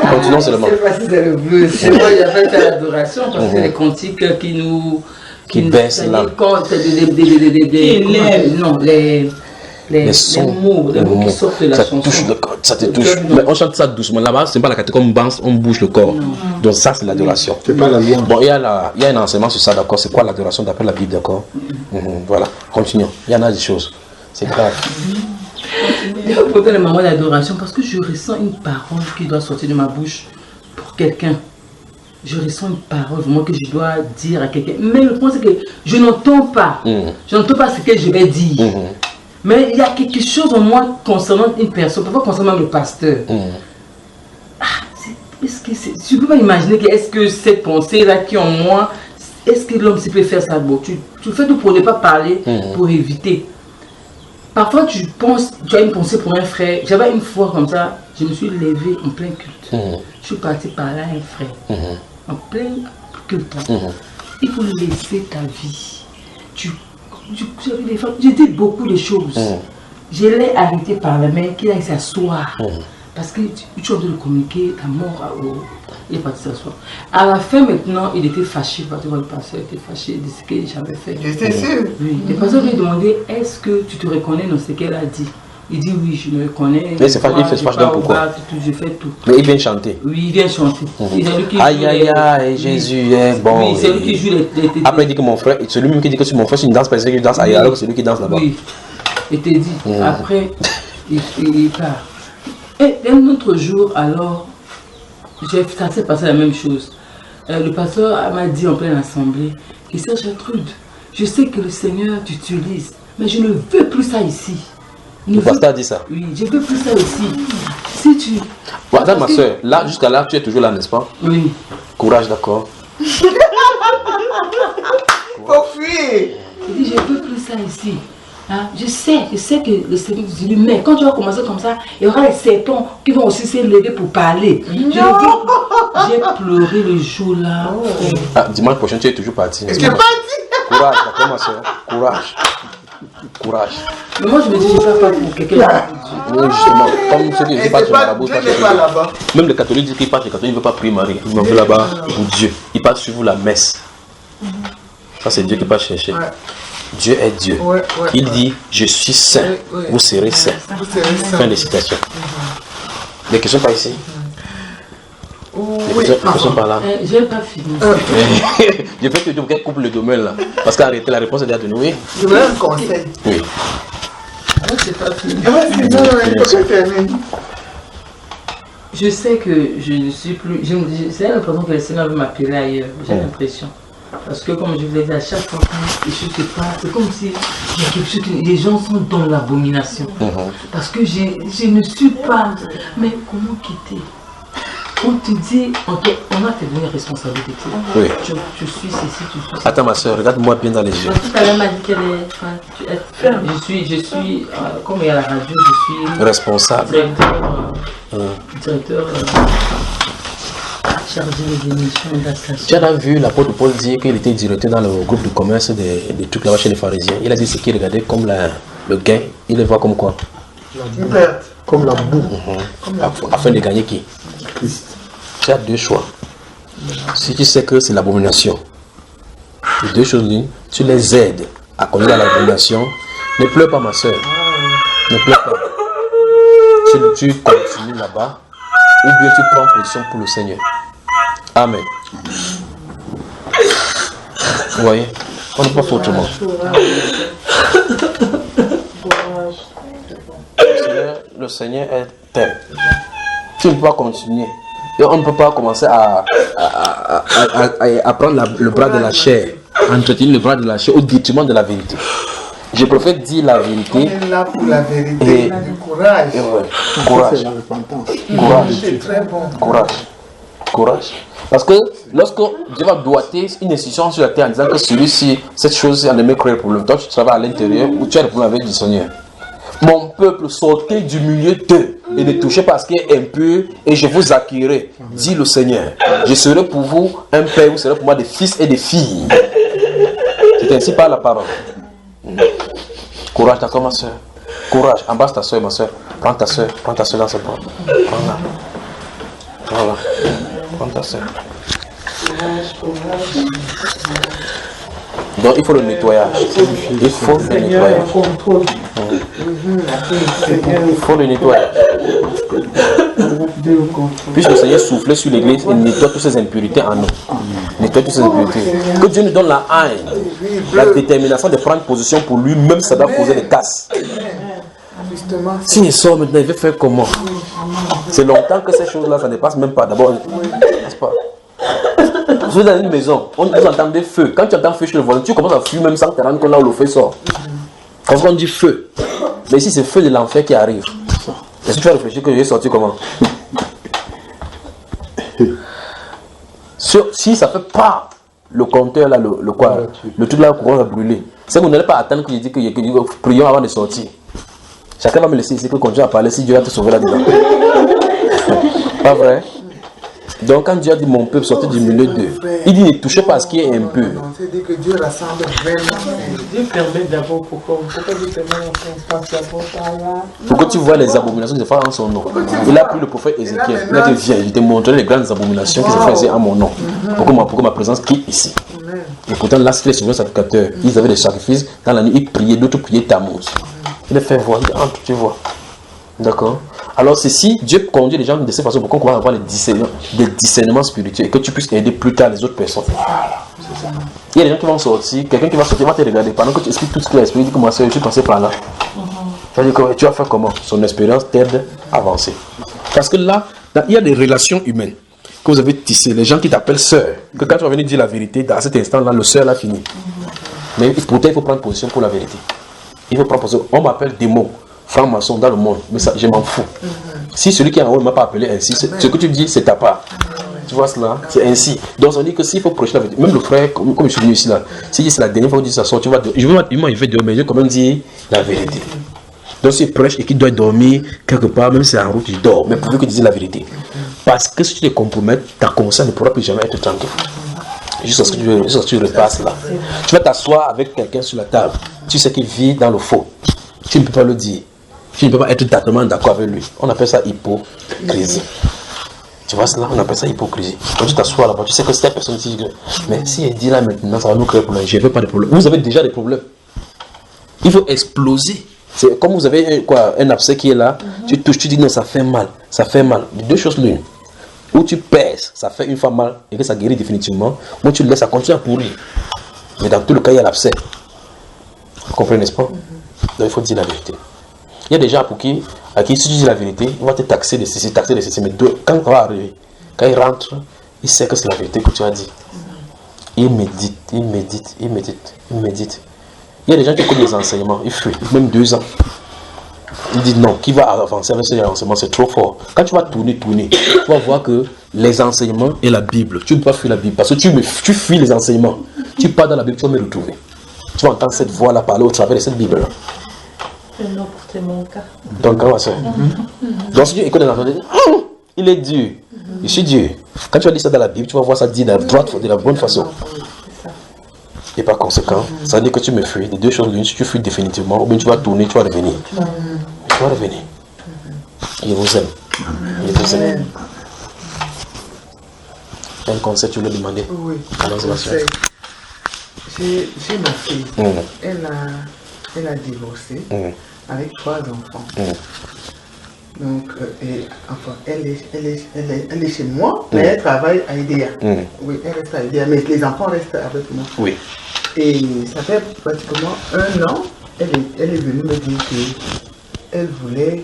[SPEAKER 5] Continuons seulement.
[SPEAKER 8] Je ne sais pas si c'est le blues. Moi, j'appelle ça l'adoration parce que les cantiques qui nous.
[SPEAKER 5] Qui baissent là.
[SPEAKER 8] Non, les mots qui sortent de la chanson.
[SPEAKER 5] Touche le corps, ça te touche. Mais on chante ça doucement. Là-bas, c'est pas la catégorie comme on bouge le corps. Donc ça, c'est l'adoration.
[SPEAKER 7] C'est pas la louange.
[SPEAKER 5] Bon, il y a un enseignement sur ça, d'accord. C'est quoi l'adoration d'après la Bible, d'accord. Voilà, continuons. Il y en a des choses. C'est grave.
[SPEAKER 8] Il y a pourtant le moment d'adoration parce que je ressens une parole qui doit sortir de ma bouche pour quelqu'un. Je ressens une parole vraiment que je dois dire à quelqu'un. Mais le point, c'est que je n'entends pas. Je n'entends pas ce que je vais dire. Mais il y a quelque chose en moi concernant une personne, parfois concernant le pasteur. Je ne peux pas imaginer que est-ce que cette pensée-là qui est en moi, est-ce que l'homme peut faire ça? Bon, tu fais tout pour ne pas parler, pour éviter. Parfois tu as une pensée pour un frère. J'avais une fois comme ça, je me suis levé en plein culte. Je suis parti parler à un frère. En plein culte. Il faut laisser ta vie. J'ai dit beaucoup de choses. Je l'ai arrêté par la main, qu'il aille s'asseoir. Parce que tu as dû le communiquer, ta mort, il est parti s'asseoir. À la fin, maintenant, il était fâché. Le pasteur était fâché de ce que j'avais fait.
[SPEAKER 4] J'étais sûr.
[SPEAKER 8] Oui. Le pasteur lui a demandé, est-ce que tu te reconnais dans ce qu'elle a dit? Il dit oui, je me reconnais.
[SPEAKER 5] Mais il fait fâche donc pourquoi?
[SPEAKER 8] Je fais tout.
[SPEAKER 5] Mais il vient chanter.
[SPEAKER 8] Oui, il vient chanter.
[SPEAKER 5] Aïe aïe aïe, Jésus est bon.
[SPEAKER 8] Oui, c'est lui qui joue les.
[SPEAKER 5] Après, il dit que mon frère, c'est lui-même qui dit que si mon frère, c'est une danse, parce qu'il danse ailleurs, alors que c'est lui qui danse là-bas.
[SPEAKER 8] Oui. Il te dit. Après, il part. Et un autre jour, alors, ça s'est passé la même chose. Le pasteur m'a dit en pleine assemblée, que c'est Gertrude, je sais que le Seigneur t'utilise, mais je ne veux plus ça ici.
[SPEAKER 5] Le pasteur a dit ça?
[SPEAKER 8] Oui, je ne veux plus ça ici. Si tu...
[SPEAKER 5] Voilà, ma soeur, là, jusqu'à là, tu es toujours là, n'est-ce pas?
[SPEAKER 8] Oui.
[SPEAKER 5] Courage, d'accord.
[SPEAKER 4] Faut fuir.
[SPEAKER 8] Il dit, je ne veux plus ça ici. Hein? Je sais que le Seigneur dit, mais quand tu vas commencer comme ça, il y aura les serpents qui vont aussi se lever pour parler. J'ai pleuré le jour-là.
[SPEAKER 5] Dimanche prochain, tu es toujours parti.
[SPEAKER 4] Je suis parti.
[SPEAKER 5] Courage, d'accord, ma soeur. Courage. Courage.
[SPEAKER 8] Mais moi, je me dis, je ne vais pas pour quelqu'un.
[SPEAKER 5] Oui, justement. Comme ceux qui ne pas sur Marabout,
[SPEAKER 4] pas là-bas.
[SPEAKER 5] Même les catholiques disent qu'ils partent, les catholiques ne veulent pas prier Marie. Ils vont là-bas pour Dieu. Ils partent suivre la messe. Ça, c'est Dieu qui va chercher. Dieu est Dieu. Il dit, je suis saint, vous serez saint. Fin de citation. Des questions par ici? Des questions par là?
[SPEAKER 8] Je n'ai pas fini.
[SPEAKER 5] Je vais te dire qu'elle coupe le domaine là. Parce qu'arrêter la réponse est déjà donnée. Oui.
[SPEAKER 4] Je veux un conseil.
[SPEAKER 5] Oui.
[SPEAKER 8] Moi, je n'ai pas fini. Je sais que je ne suis plus. C'est l'impression que le Seigneur veut m'appeler ailleurs. J'ai l'impression. Parce que comme je vous l'ai dit, à chaque fois que je te parle, c'est comme si il y a quelque chose les gens sont dans l'abomination. Parce que je ne suis pas. Mais comment quitter? On te dit, ok, on a fait une responsabilité.
[SPEAKER 5] Oui.
[SPEAKER 8] Je suis ceci, tu suis ceci.
[SPEAKER 5] Attends ma soeur, regarde-moi bien dans les yeux.
[SPEAKER 8] Tout à l'heure m'a dit qu'elle est ferme. Je suis comme il y a la radio, je suis
[SPEAKER 5] responsable.
[SPEAKER 8] Directeur chargé des émissions d'association.
[SPEAKER 5] Tu as vu l'apôtre Paul dire qu'il était directeur dans le groupe de commerce des trucs là-bas chez les pharisiens. Il a dit ce qu'il regardait comme le gain, il le voit comme quoi?
[SPEAKER 7] Comme la boue.
[SPEAKER 5] Afin de gagner qui?
[SPEAKER 7] Christ.
[SPEAKER 5] Tu as deux choix. Si tu sais que c'est l'abomination, les deux choses l'une, tu les aides à connaître l'abomination. Ne pleure pas ma soeur. Ne pleure pas. Tu continues là-bas ou bien tu prends position pour le Seigneur. Amen. Vous voyez? On ne peut pas faire autrement. Le Seigneur est tel. Tu ne peux pas continuer. Et on ne peut pas commencer à prendre le bras de la chair, à entretenir le bras de la chair au détriment de la vérité. Je préfère dire la vérité.
[SPEAKER 4] On est là pour la vérité. Courage.
[SPEAKER 5] Courage. Courage.
[SPEAKER 4] C'est très bon.
[SPEAKER 5] Courage. Courage. Parce que lorsque Dieu va doiter une institution sur la terre en disant que celui-ci, cette chose, elle ne crée le problème. Toi, tu travailles à l'intérieur ou tu as le problème avec le Seigneur. Mon peuple, sortez du milieu d'eux. et ne touchez pas à ce qui est impur, et je vous accueillerai, dit le Seigneur. Je serai pour vous un père, vous serez pour moi des fils et des filles. C'est ainsi par la parole. Courage, d'accord, ma soeur. Courage, embrasse ta soeur, ma soeur. Prends ta soeur dans ses bras. Prends-la. Voilà. Prends ta soeur. Donc il faut le nettoyage. Il faut le nettoyage. Il faut le nettoyage. Puisque le Seigneur soufflait sur l'église, il nettoie toutes ces impurités en nous. Nettoie toutes ces impurités. Que Dieu nous donne la haine, la détermination de prendre position pour lui, même si ça doit causer des casses. S'il sort maintenant, il veut faire comment? C'est longtemps que ces choses-là, ça ne passe même pas. D'abord, n'est-ce pas? Vous êtes dans une maison, vous entendez feu. Quand tu entends feu chez le voisin, tu commences à fuir même sans te rendre compte là où le feu sort. Quand on dit feu, mais ici c'est feu de l'enfer qui arrive. Est-ce que tu vas réfléchir que j'ai sorti comment? Si ça ne fait pas le compteur là, le truc là, le courant va brûler. C'est que vous n'allez pas attendre que je dise que prions avant de sortir. Chacun va me laisser ici que continue à parler si Dieu va te sauver là-dedans. Pas vrai? Donc quand Dieu a dit mon peuple sortez du milieu d'eux, il dit ne touchez pas à ce qui est impur.
[SPEAKER 4] C'est dit que Dieu rassemble vraiment.
[SPEAKER 6] Dieu permet d'abord pourquoi Dieu permet qu'on passe d'abord par là.
[SPEAKER 5] Pourquoi tu vois les abominations qu'ils font en son nom? Il a pris le prophète Ézéchiel. Il a dit viens, je te montrerai les grandes abominations qu'ils faisaient en mon nom. Pourquoi ma présence quitte ici? Et pourtant là c'était les souverains sacrificateurs. Ils avaient des sacrifices. Dans la nuit ils priaient, d'autres priaient Tammuz. Il a fait voir, il entre, tu vois. D'accord? Alors ceci, Dieu conduit les gens de cette façon pour qu'on va avoir des discernements spirituels et que tu puisses aider plus tard les autres personnes. Il y a des gens qui vont sortir, quelqu'un qui va sortir va te regarder pendant que tu expliques tout ce qu'il a expliqué, il dit que moi je suis passé par là. Tu vas faire comment? Son expérience t'aide à avancer. Parce que là, il y a des relations humaines que vous avez tissées, les gens qui t'appellent sœur, que quand tu vas venir dire la vérité, dans cet instant-là, le sœur l'a fini. Mais pourtant il faut prendre position pour la vérité. Il faut prendre position. On m'appelle démon. Franc-maçon dans le monde, mais ça, je m'en fous. Si celui qui est en haut ne m'a pas appelé ainsi, ce que tu dis, c'est ta part. Tu vois cela? C'est ainsi. Donc on dit que s'il faut prêcher la vérité, même le frère, comme je suis venu ici là, si c'est la dernière fois que tu dis ça sort, tu vas il va dire, mais je vais quand même dire la vérité. Donc s'il prêche et qu'il doit dormir quelque part, même si c'est en route, il dort, mais pourvu que tu dises la vérité. Parce que si tu te compromettes, ta conscience ne pourra plus jamais être tranquille. Juste ce que tu repasses là. Tu vas t'asseoir avec quelqu'un sur la table, tu sais qu'il vit dans le faux. Tu ne peux pas le dire. Tu ne peux pas être totalement d'accord avec lui. On appelle ça hypocrisie. Tu vois cela? On appelle ça hypocrisie. Quand tu t'assois là-bas, tu sais que cette personne dit que mais si elle dit là maintenant, ça va nous créer des problèmes. Je ne veux pas de problème. Vous avez déjà des problèmes. Il faut exploser. C'est comme vous avez un abcès qui est là, tu touches, tu dis non, ça fait mal. Ça fait mal. Deux choses l'une. Ou tu pèses, ça fait une fois mal et que ça guérit définitivement. Ou tu le laisses, ça continue à pourrir. Mais dans tout le cas, il y a l'abcès. Vous comprenez, n'est-ce pas? Donc il faut dire la vérité. Il y a des gens à qui si tu dis la vérité, ils vont te taxer de ceci, mais quand ça va arriver, quand ils rentrent, ils savent que c'est la vérité que tu as dit. Ils méditent. Il y a des gens qui écoutent des enseignements, ils fuient, même 2 ans. Ils disent non, qui va avancer avec ces enseignements, c'est trop fort. Quand tu vas tourner, tu vas voir que les enseignements et la Bible, tu ne peux pas fuir la Bible, parce que tu fuis les enseignements. Tu pars dans la Bible, tu vas me retrouver. Tu vas entendre cette voix-là parler au travers de cette Bible-là.
[SPEAKER 6] Non, c'est mon cas.
[SPEAKER 5] Donc, comment ça? Donc, si tu écoutes les enseignements, il est Dieu. Je suis Dieu. Quand tu vas lire ça dans la Bible, tu vas voir ça dit de la bonne façon. Et par conséquent, ça veut dire que tu me fuis. Les deux choses l'une, si tu fuis définitivement, ou bien tu vas tourner, tu vas revenir. Tu vas revenir. Je vous aime. Je vous aime. Un conseil, tu voulais demander?
[SPEAKER 4] Oui. J'ai ma fille. Elle a divorcé avec 3 enfants. Donc, elle est chez moi, mais elle travaille à IDEA. Oui, elle reste à IDEA, mais les enfants restent avec moi.
[SPEAKER 5] Oui.
[SPEAKER 4] Et ça fait pratiquement 1 an, elle est venue me dire qu'elle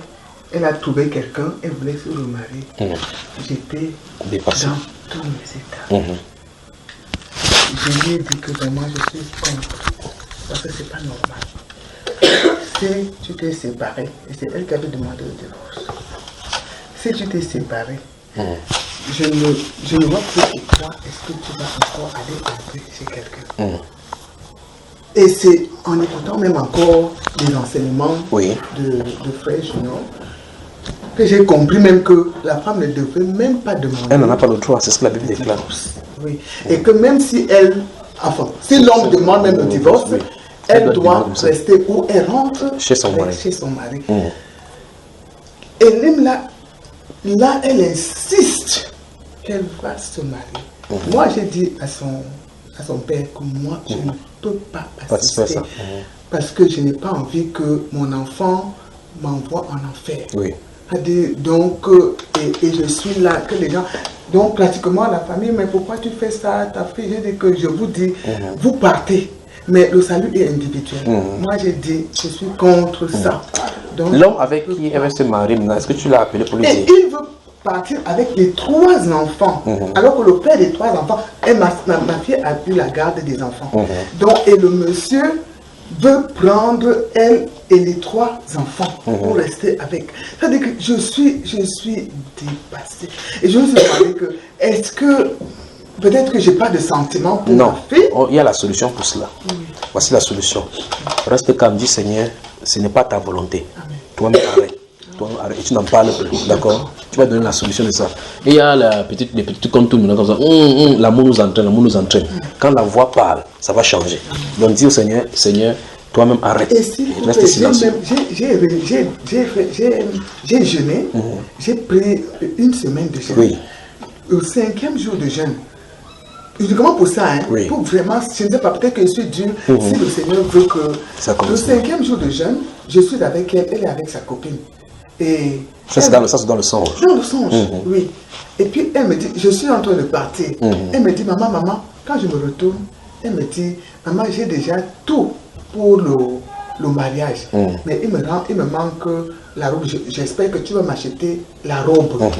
[SPEAKER 4] a trouvé quelqu'un, elle voulait se remarier. J'étais
[SPEAKER 5] dépassé
[SPEAKER 4] dans tous mes états. Je lui ai dit que vraiment je suis contre, parce que c'est pas normal. Si tu t'es séparé, et c'est elle qui avait demandé le divorce, si tu t'es séparé, je ne vois plus pourquoi est-ce que tu vas encore aller entrer chez quelqu'un. Et c'est en écoutant même encore les enseignements de Frère Junior Après, j'ai compris même que la femme ne devrait même pas demander.
[SPEAKER 5] Elle n'en a pas le droit, c'est ce que la Bible déclare.
[SPEAKER 4] Oui. Et que même si elle, enfin, si l'homme demande même le divorce, oui, elle doit rester où elle rentre
[SPEAKER 5] chez son mari.
[SPEAKER 4] Et même là, elle insiste qu'elle va se marier. Moi, j'ai dit à son père que moi, je ne peux pas assister parce que je n'ai pas envie que mon enfant m'envoie en enfer.
[SPEAKER 5] Oui.
[SPEAKER 4] Donc, et je suis là, que les gens... Donc, pratiquement, la famille, mais pourquoi tu fais ça, ta fille? J'ai dit que je vous dis, vous partez, mais le salut est individuel. Moi, j'ai dit, je suis contre ça.
[SPEAKER 5] L'homme avec qui elle va se marier, est-ce que tu l'as appelé pour lui dire?
[SPEAKER 4] Il veut partir avec les 3 enfants, alors que le père des 3 enfants, ma fille a eu la garde des enfants. Donc, et le monsieur veut prendre elle et les 3 enfants pour rester avec. C'est-à-dire que je suis dépassée. Et je me suis demandé que, est-ce que, peut-être que je n'ai pas de sentiment pour ma fille?
[SPEAKER 5] Non, il y a la solution pour cela. Voici la solution. Reste calme, dis Seigneur, ce n'est pas ta volonté. Toi-même arrête. Toi-même arrête. Et tu n'en parles plus, d'accord? Tu vas donner la solution de ça. Et il y a les petits comme tout le monde, comme ça. L'amour nous entraîne, l'amour nous entraîne. Quand la voix parle, ça va changer. Donc dis au Seigneur, Seigneur, toi-même arrête.
[SPEAKER 4] Et si reste silencieux. J'ai jeûné, j'ai pris 1 semaine de jeûne.
[SPEAKER 5] Oui.
[SPEAKER 4] Au 5e jour de jeûne, uniquement pour ça, pour vraiment, je ne sais pas, peut-être que je suis dur, si le Seigneur veut que... Le 5e jour de jeûne, je suis avec elle, elle est avec sa copine. Et
[SPEAKER 5] ça, c'est dans le songe.
[SPEAKER 4] Dans le songe, oui. Et puis, elle me dit, je suis en train de partir. Elle me dit, maman, quand je me retourne, elle me dit, maman, j'ai déjà tout pour le mariage. Mais il me manque la robe. J'espère que tu vas m'acheter la robe.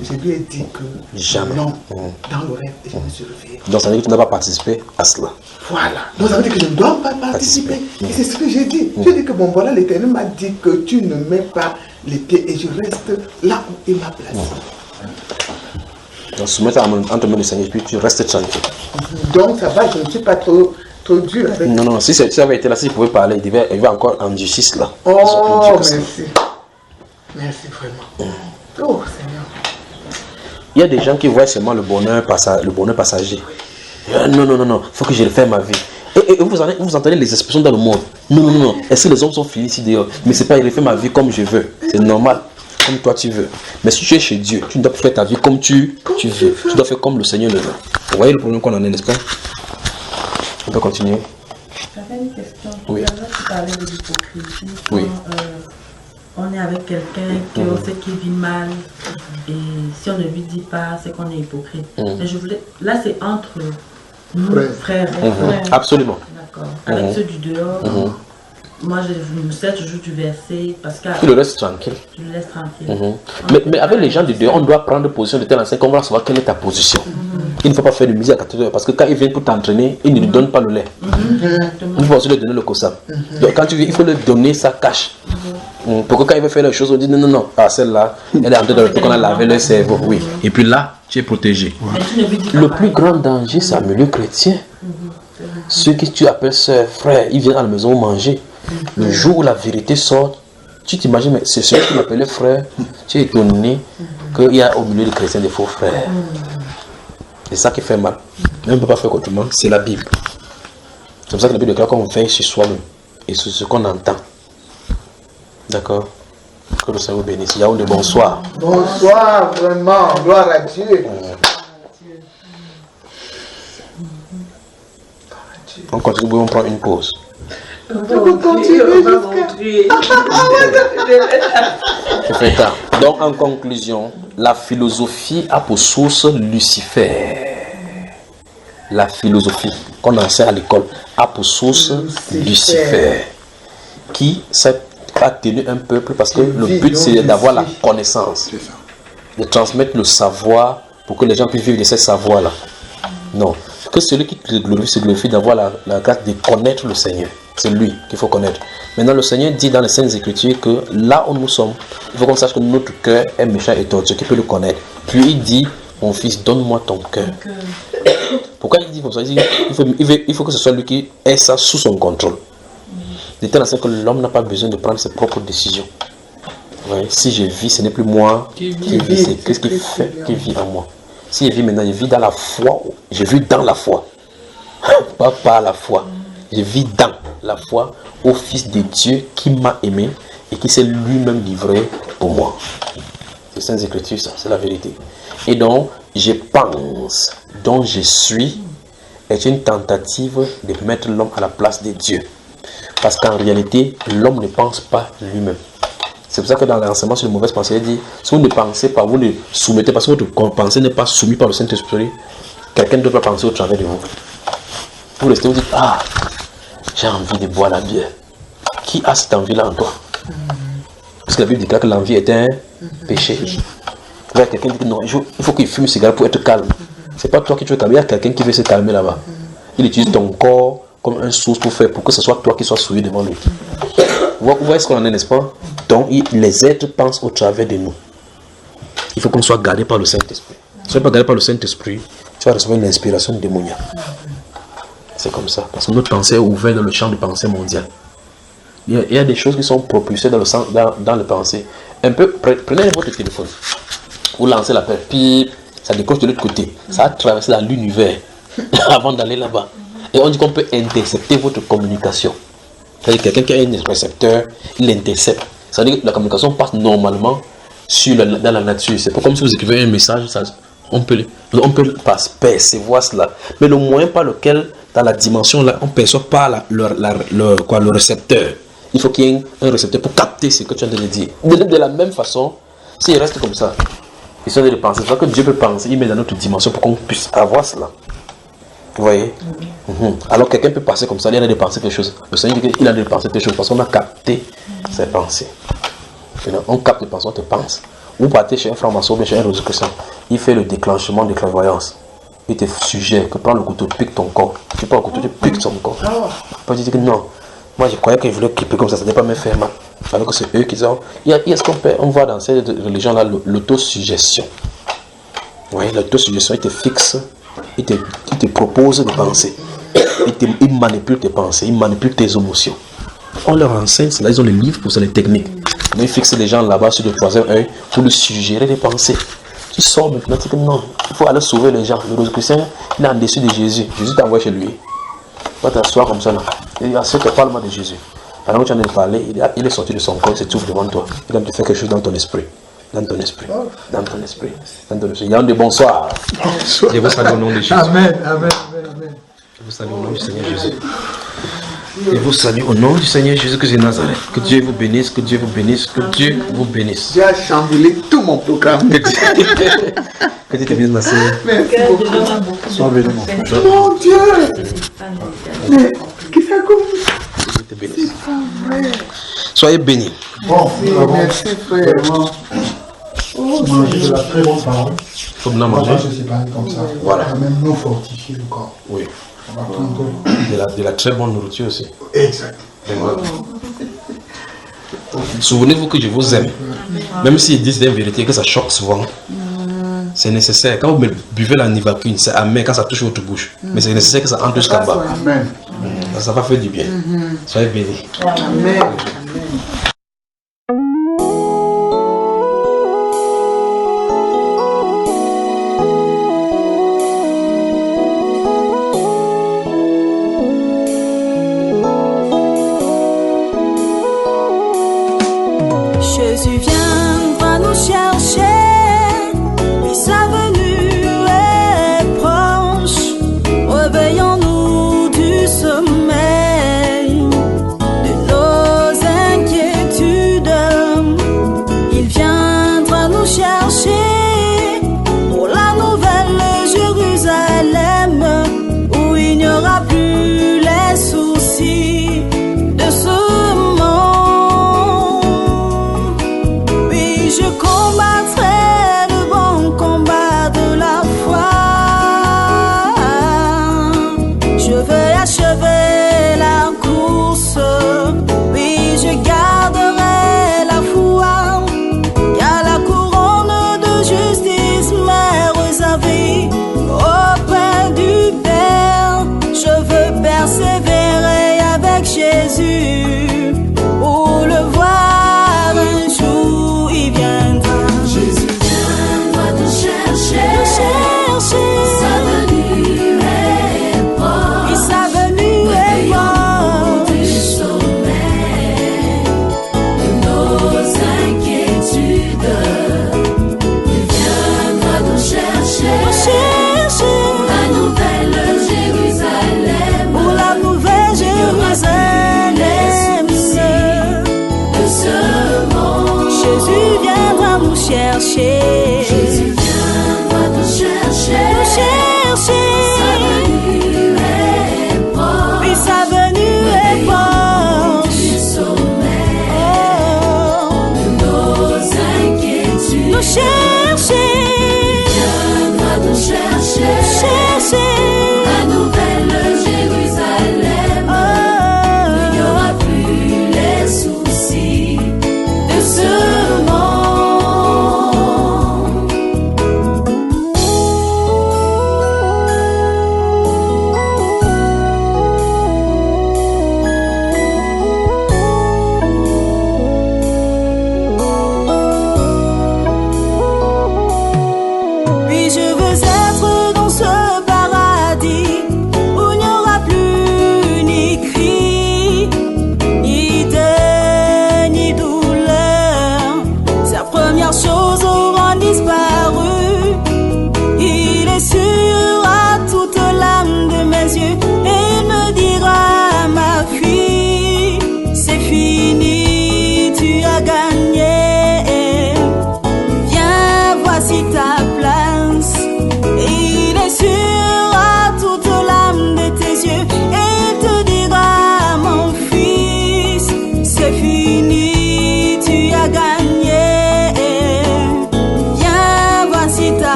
[SPEAKER 4] Je lui ai dit que
[SPEAKER 5] jamais.
[SPEAKER 4] Non, dans le rêve, et je me suis réveillé.
[SPEAKER 5] Donc ça veut dire que tu n'as pas participé à cela.
[SPEAKER 4] Voilà. Donc ça veut dire que je ne dois pas participer. Et c'est ce que j'ai dit. J'ai dit que bon voilà, l'Éternel m'a dit que tu ne mets pas les pieds et je reste là où il m'a placé.
[SPEAKER 5] Donc soumets entre mains du Seigneur et puis tu restes tranquille.
[SPEAKER 4] Donc ça va, je ne suis pas trop dur avec...
[SPEAKER 5] Non, si ça avait été là, si je pouvais parler, il va encore en justice là.
[SPEAKER 4] Oh, merci. Merci vraiment. Oh, Seigneur.
[SPEAKER 5] Il y a des gens qui voient seulement le bonheur passager. Non, il faut que je refaire ma vie. Et vous entendez les expressions dans le monde. Non. Est-ce que les hommes sont finis ici dehors? Mais c'est pas, il refait ma vie comme je veux. C'est normal, comme toi tu veux. Mais si tu es chez Dieu, tu ne dois pas faire ta vie comme tu veux. Tu dois faire comme le Seigneur le veut. Vous voyez le problème qu'on en a, n'est-ce pas? On peut continuer.
[SPEAKER 6] J'avais une question.
[SPEAKER 5] Oui.
[SPEAKER 6] Tu parlais de l'hypocrisie.
[SPEAKER 5] Oui.
[SPEAKER 6] On est avec quelqu'un qu'on sait qu'il vit mal et si on ne lui dit pas, c'est qu'on est hypocrite. Mais je voulais... Là, c'est entre nous, frères.
[SPEAKER 5] Absolument.
[SPEAKER 6] D'accord. Avec ceux du dehors, moi, je me sers toujours du verset parce que...
[SPEAKER 5] Tu le laisses tranquille.
[SPEAKER 6] Tu le laisses tranquille.
[SPEAKER 5] Mais avec les gens du dehors, on doit prendre position de tel enseigne qu'on va savoir quelle est ta position. Il ne faut pas faire de musique à 14 heures parce que quand ils viennent pour t'entraîner, ils ne lui donnent pas le lait. Il faut aussi lui donner le kossam. Donc quand tu viens, il faut lui donner sa cache. Pourquoi quand il veut faire les choses, on dit non. Ah, celle-là, elle est en train de retourner, on a lavé le cerveau. Oui. Et puis là, tu es protégé. Le plus grand danger, c'est un milieu chrétien. Ceux que tu appelles sœurs, frères, ils viennent à la maison manger. Le jour où la vérité sort, tu t'imagines, mais c'est celui qui m'appelait frère. Tu es étonné qu'il y a au milieu des chrétiens des faux frères. C'est ça qui fait mal. Mais on ne peut pas faire autrement, c'est la Bible. C'est pour ça que la Bible déclare qu'on veille sur soi-même et sur ce qu'on entend. D'accord? Que le Seigneur vous bénisse. Yaoundé, bonsoir.
[SPEAKER 4] Bonsoir, vraiment. Gloire à Dieu.
[SPEAKER 5] On continue, on prend une pause.
[SPEAKER 4] On va continuer.
[SPEAKER 5] Je fais ça. Donc, en conclusion, la philosophie a pour source Lucifer. La philosophie qu'on enseigne à l'école a pour source Lucifer. Qui a tenu un peuple parce que le but c'est d'avoir la connaissance, de transmettre le savoir pour que les gens puissent vivre de ce savoir-là. Non. Que celui qui se glorifie d'avoir la grâce de connaître le Seigneur. C'est lui qu'il faut connaître. Maintenant, le Seigneur dit dans les Saintes Écritures que là où nous sommes, il faut qu'on sache que notre cœur est méchant et tortueux, qui peut le connaître. Puis il dit, mon fils, donne-moi ton cœur. Pourquoi il dit comme ça? Il faut que ce soit lui qui ait ça sous son contrôle. De telle sorte que l'homme n'a pas besoin de prendre ses propres décisions. Ouais, si je vis, ce n'est plus moi qui vis, c'est qu'est-ce qui fait qui vit en moi. Si je vis maintenant, je vis dans la foi. Je vis dans la foi. Pas par la foi. Je vis dans la foi au Fils de Dieu qui m'a aimé et qui s'est lui-même livré pour moi. C'est Saintes Écritures, ça, c'est la vérité. Et donc, je pense, dont je suis, est une tentative de mettre l'homme à la place de Dieu. Parce qu'en réalité, l'homme ne pense pas lui-même. C'est pour ça que dans l'enseignement sur les mauvaises pensées, il dit, si vous ne pensez pas, vous ne soumettez pas, si votre pensée n'est pas soumise par le Saint-Esprit, quelqu'un ne doit pas penser au travers de vous. Vous restez, vous dites, ah, j'ai envie de boire la bière. Qui a cette envie-là en toi? Parce que la Bible déclare que l'envie est un péché. Vous voyez, quelqu'un dit que non, il faut qu'il fume un cigare pour être calme. C'est pas toi qui te veux calmer, il y a quelqu'un qui veut se calmer là-bas. Il utilise ton corps comme un source pour que ce soit toi qui sois souillé devant lui. Vous voyez ce qu'on en est, n'est-ce pas? Donc, les êtres pensent au travers de nous. Il faut qu'on soit gardé par le Saint-Esprit. Si tu n'es pas gardé par le Saint-Esprit, tu vas recevoir une inspiration démoniaque. C'est comme ça. Parce que notre pensée est ouverte dans le champ de pensée mondial. Il y a des choses qui sont propulsées dans le pensée. Un peu, prenez votre téléphone. Vous lancez l'appel, puis ça décoche de l'autre côté. Ça a traversé l'univers avant d'aller là-bas. Et on dit qu'on peut intercepter votre communication. C'est-à-dire quelqu'un qui a un récepteur, il intercepte. C'est-à-dire que la communication passe normalement dans la nature. C'est pas comme si vous écrivez un message, on peut percevoir cela. Mais le moyen par lequel, dans la dimension là, on ne perçoit pas le récepteur. Il faut qu'il y ait un récepteur pour capter ce que tu es en train de dire. De la même façon, s'il reste comme ça, ils sont en train de penser. C'est ça que Dieu peut penser, il met dans notre dimension pour qu'on puisse avoir cela. Vous voyez? Alors quelqu'un peut passer comme ça, il a de penser quelque chose. Le Seigneur dit qu'il a de penser quelque chose parce qu'on a capté ses pensées. On capte les pensées, on te pense. Vous partez chez un franc-maçon, chez un rosicrucian, il fait le déclenchement de clairvoyance. Il te suggère que prends le couteau, pique ton corps. Tu prends le couteau, tu piques son corps. Pas dire que non. Moi je croyais qu'ils voulaient clipper comme ça n'est pas me faire mal. Alors que c'est eux qui ont. Il y a ce qu'on peut, on voit dans cette religion-là l'autosuggestion. Oui, l'autosuggestion, il te fixe, il te propose de penser. Il manipule tes pensées, il manipule tes émotions. On leur enseigne cela, ils ont les livres pour ça, les techniques. Mais ils fixent les gens là-bas sur le troisième œil pour lui suggérer des pensées. Tu sors maintenant, tu dis que non, il faut aller sauver les gens. Le Rosicrucien, il est en dessus de Jésus. Jésus t'envoie chez lui. Va t'asseoir comme ça là. Il y a ceux qui parlent de Jésus. Pendant que tu en as parlé, il est sorti de son corps, il se trouve devant toi. Il va te faire quelque chose dans ton esprit. Dans ton esprit. Dans ton esprit. Dans ton esprit. Yann de bonsoir. Je vous salue au nom de Jésus.
[SPEAKER 7] Amen, amen, amen, amen.
[SPEAKER 5] Je vous salue au nom du Seigneur Jésus. Je vous salue au nom du Seigneur Jésus-Christ de Nazareth. Que Dieu vous bénisse, que Dieu vous bénisse, que Dieu vous bénisse.
[SPEAKER 4] J'ai chamboulé tout mon programme.
[SPEAKER 5] Que Dieu te bénisse, ma soeur.
[SPEAKER 4] Merci beaucoup.
[SPEAKER 7] Sois béni, mon frère.
[SPEAKER 4] Mon Dieu! Mais qui fait comme
[SPEAKER 5] Que Dieu te bénisse. Soyez bénis.
[SPEAKER 7] Bon,
[SPEAKER 4] merci frère.
[SPEAKER 7] manger de la très bonne parole.
[SPEAKER 5] Il faut bien manger.
[SPEAKER 7] On va se séparer comme ça.
[SPEAKER 5] Voilà.
[SPEAKER 7] On va même nous fortifier le corps.
[SPEAKER 5] Oui.
[SPEAKER 7] On va prendre
[SPEAKER 5] De la très bonne nourriture aussi.
[SPEAKER 7] Exact.
[SPEAKER 5] Souvenez-vous que je vous aime. Même s'ils disent la vérité, que ça choque souvent. C'est nécessaire. Quand vous buvez la Nivaquine, c'est amer quand ça touche votre bouche. Mais c'est nécessaire que ça entre jusqu'à bas.
[SPEAKER 7] Amen.
[SPEAKER 5] Ça va faire du bien. Soyez bénis.
[SPEAKER 4] Amen.
[SPEAKER 9] Jésus viendra nous chercher, et sa venue est proche. Réveillons-nous du sommeil de nos chercher.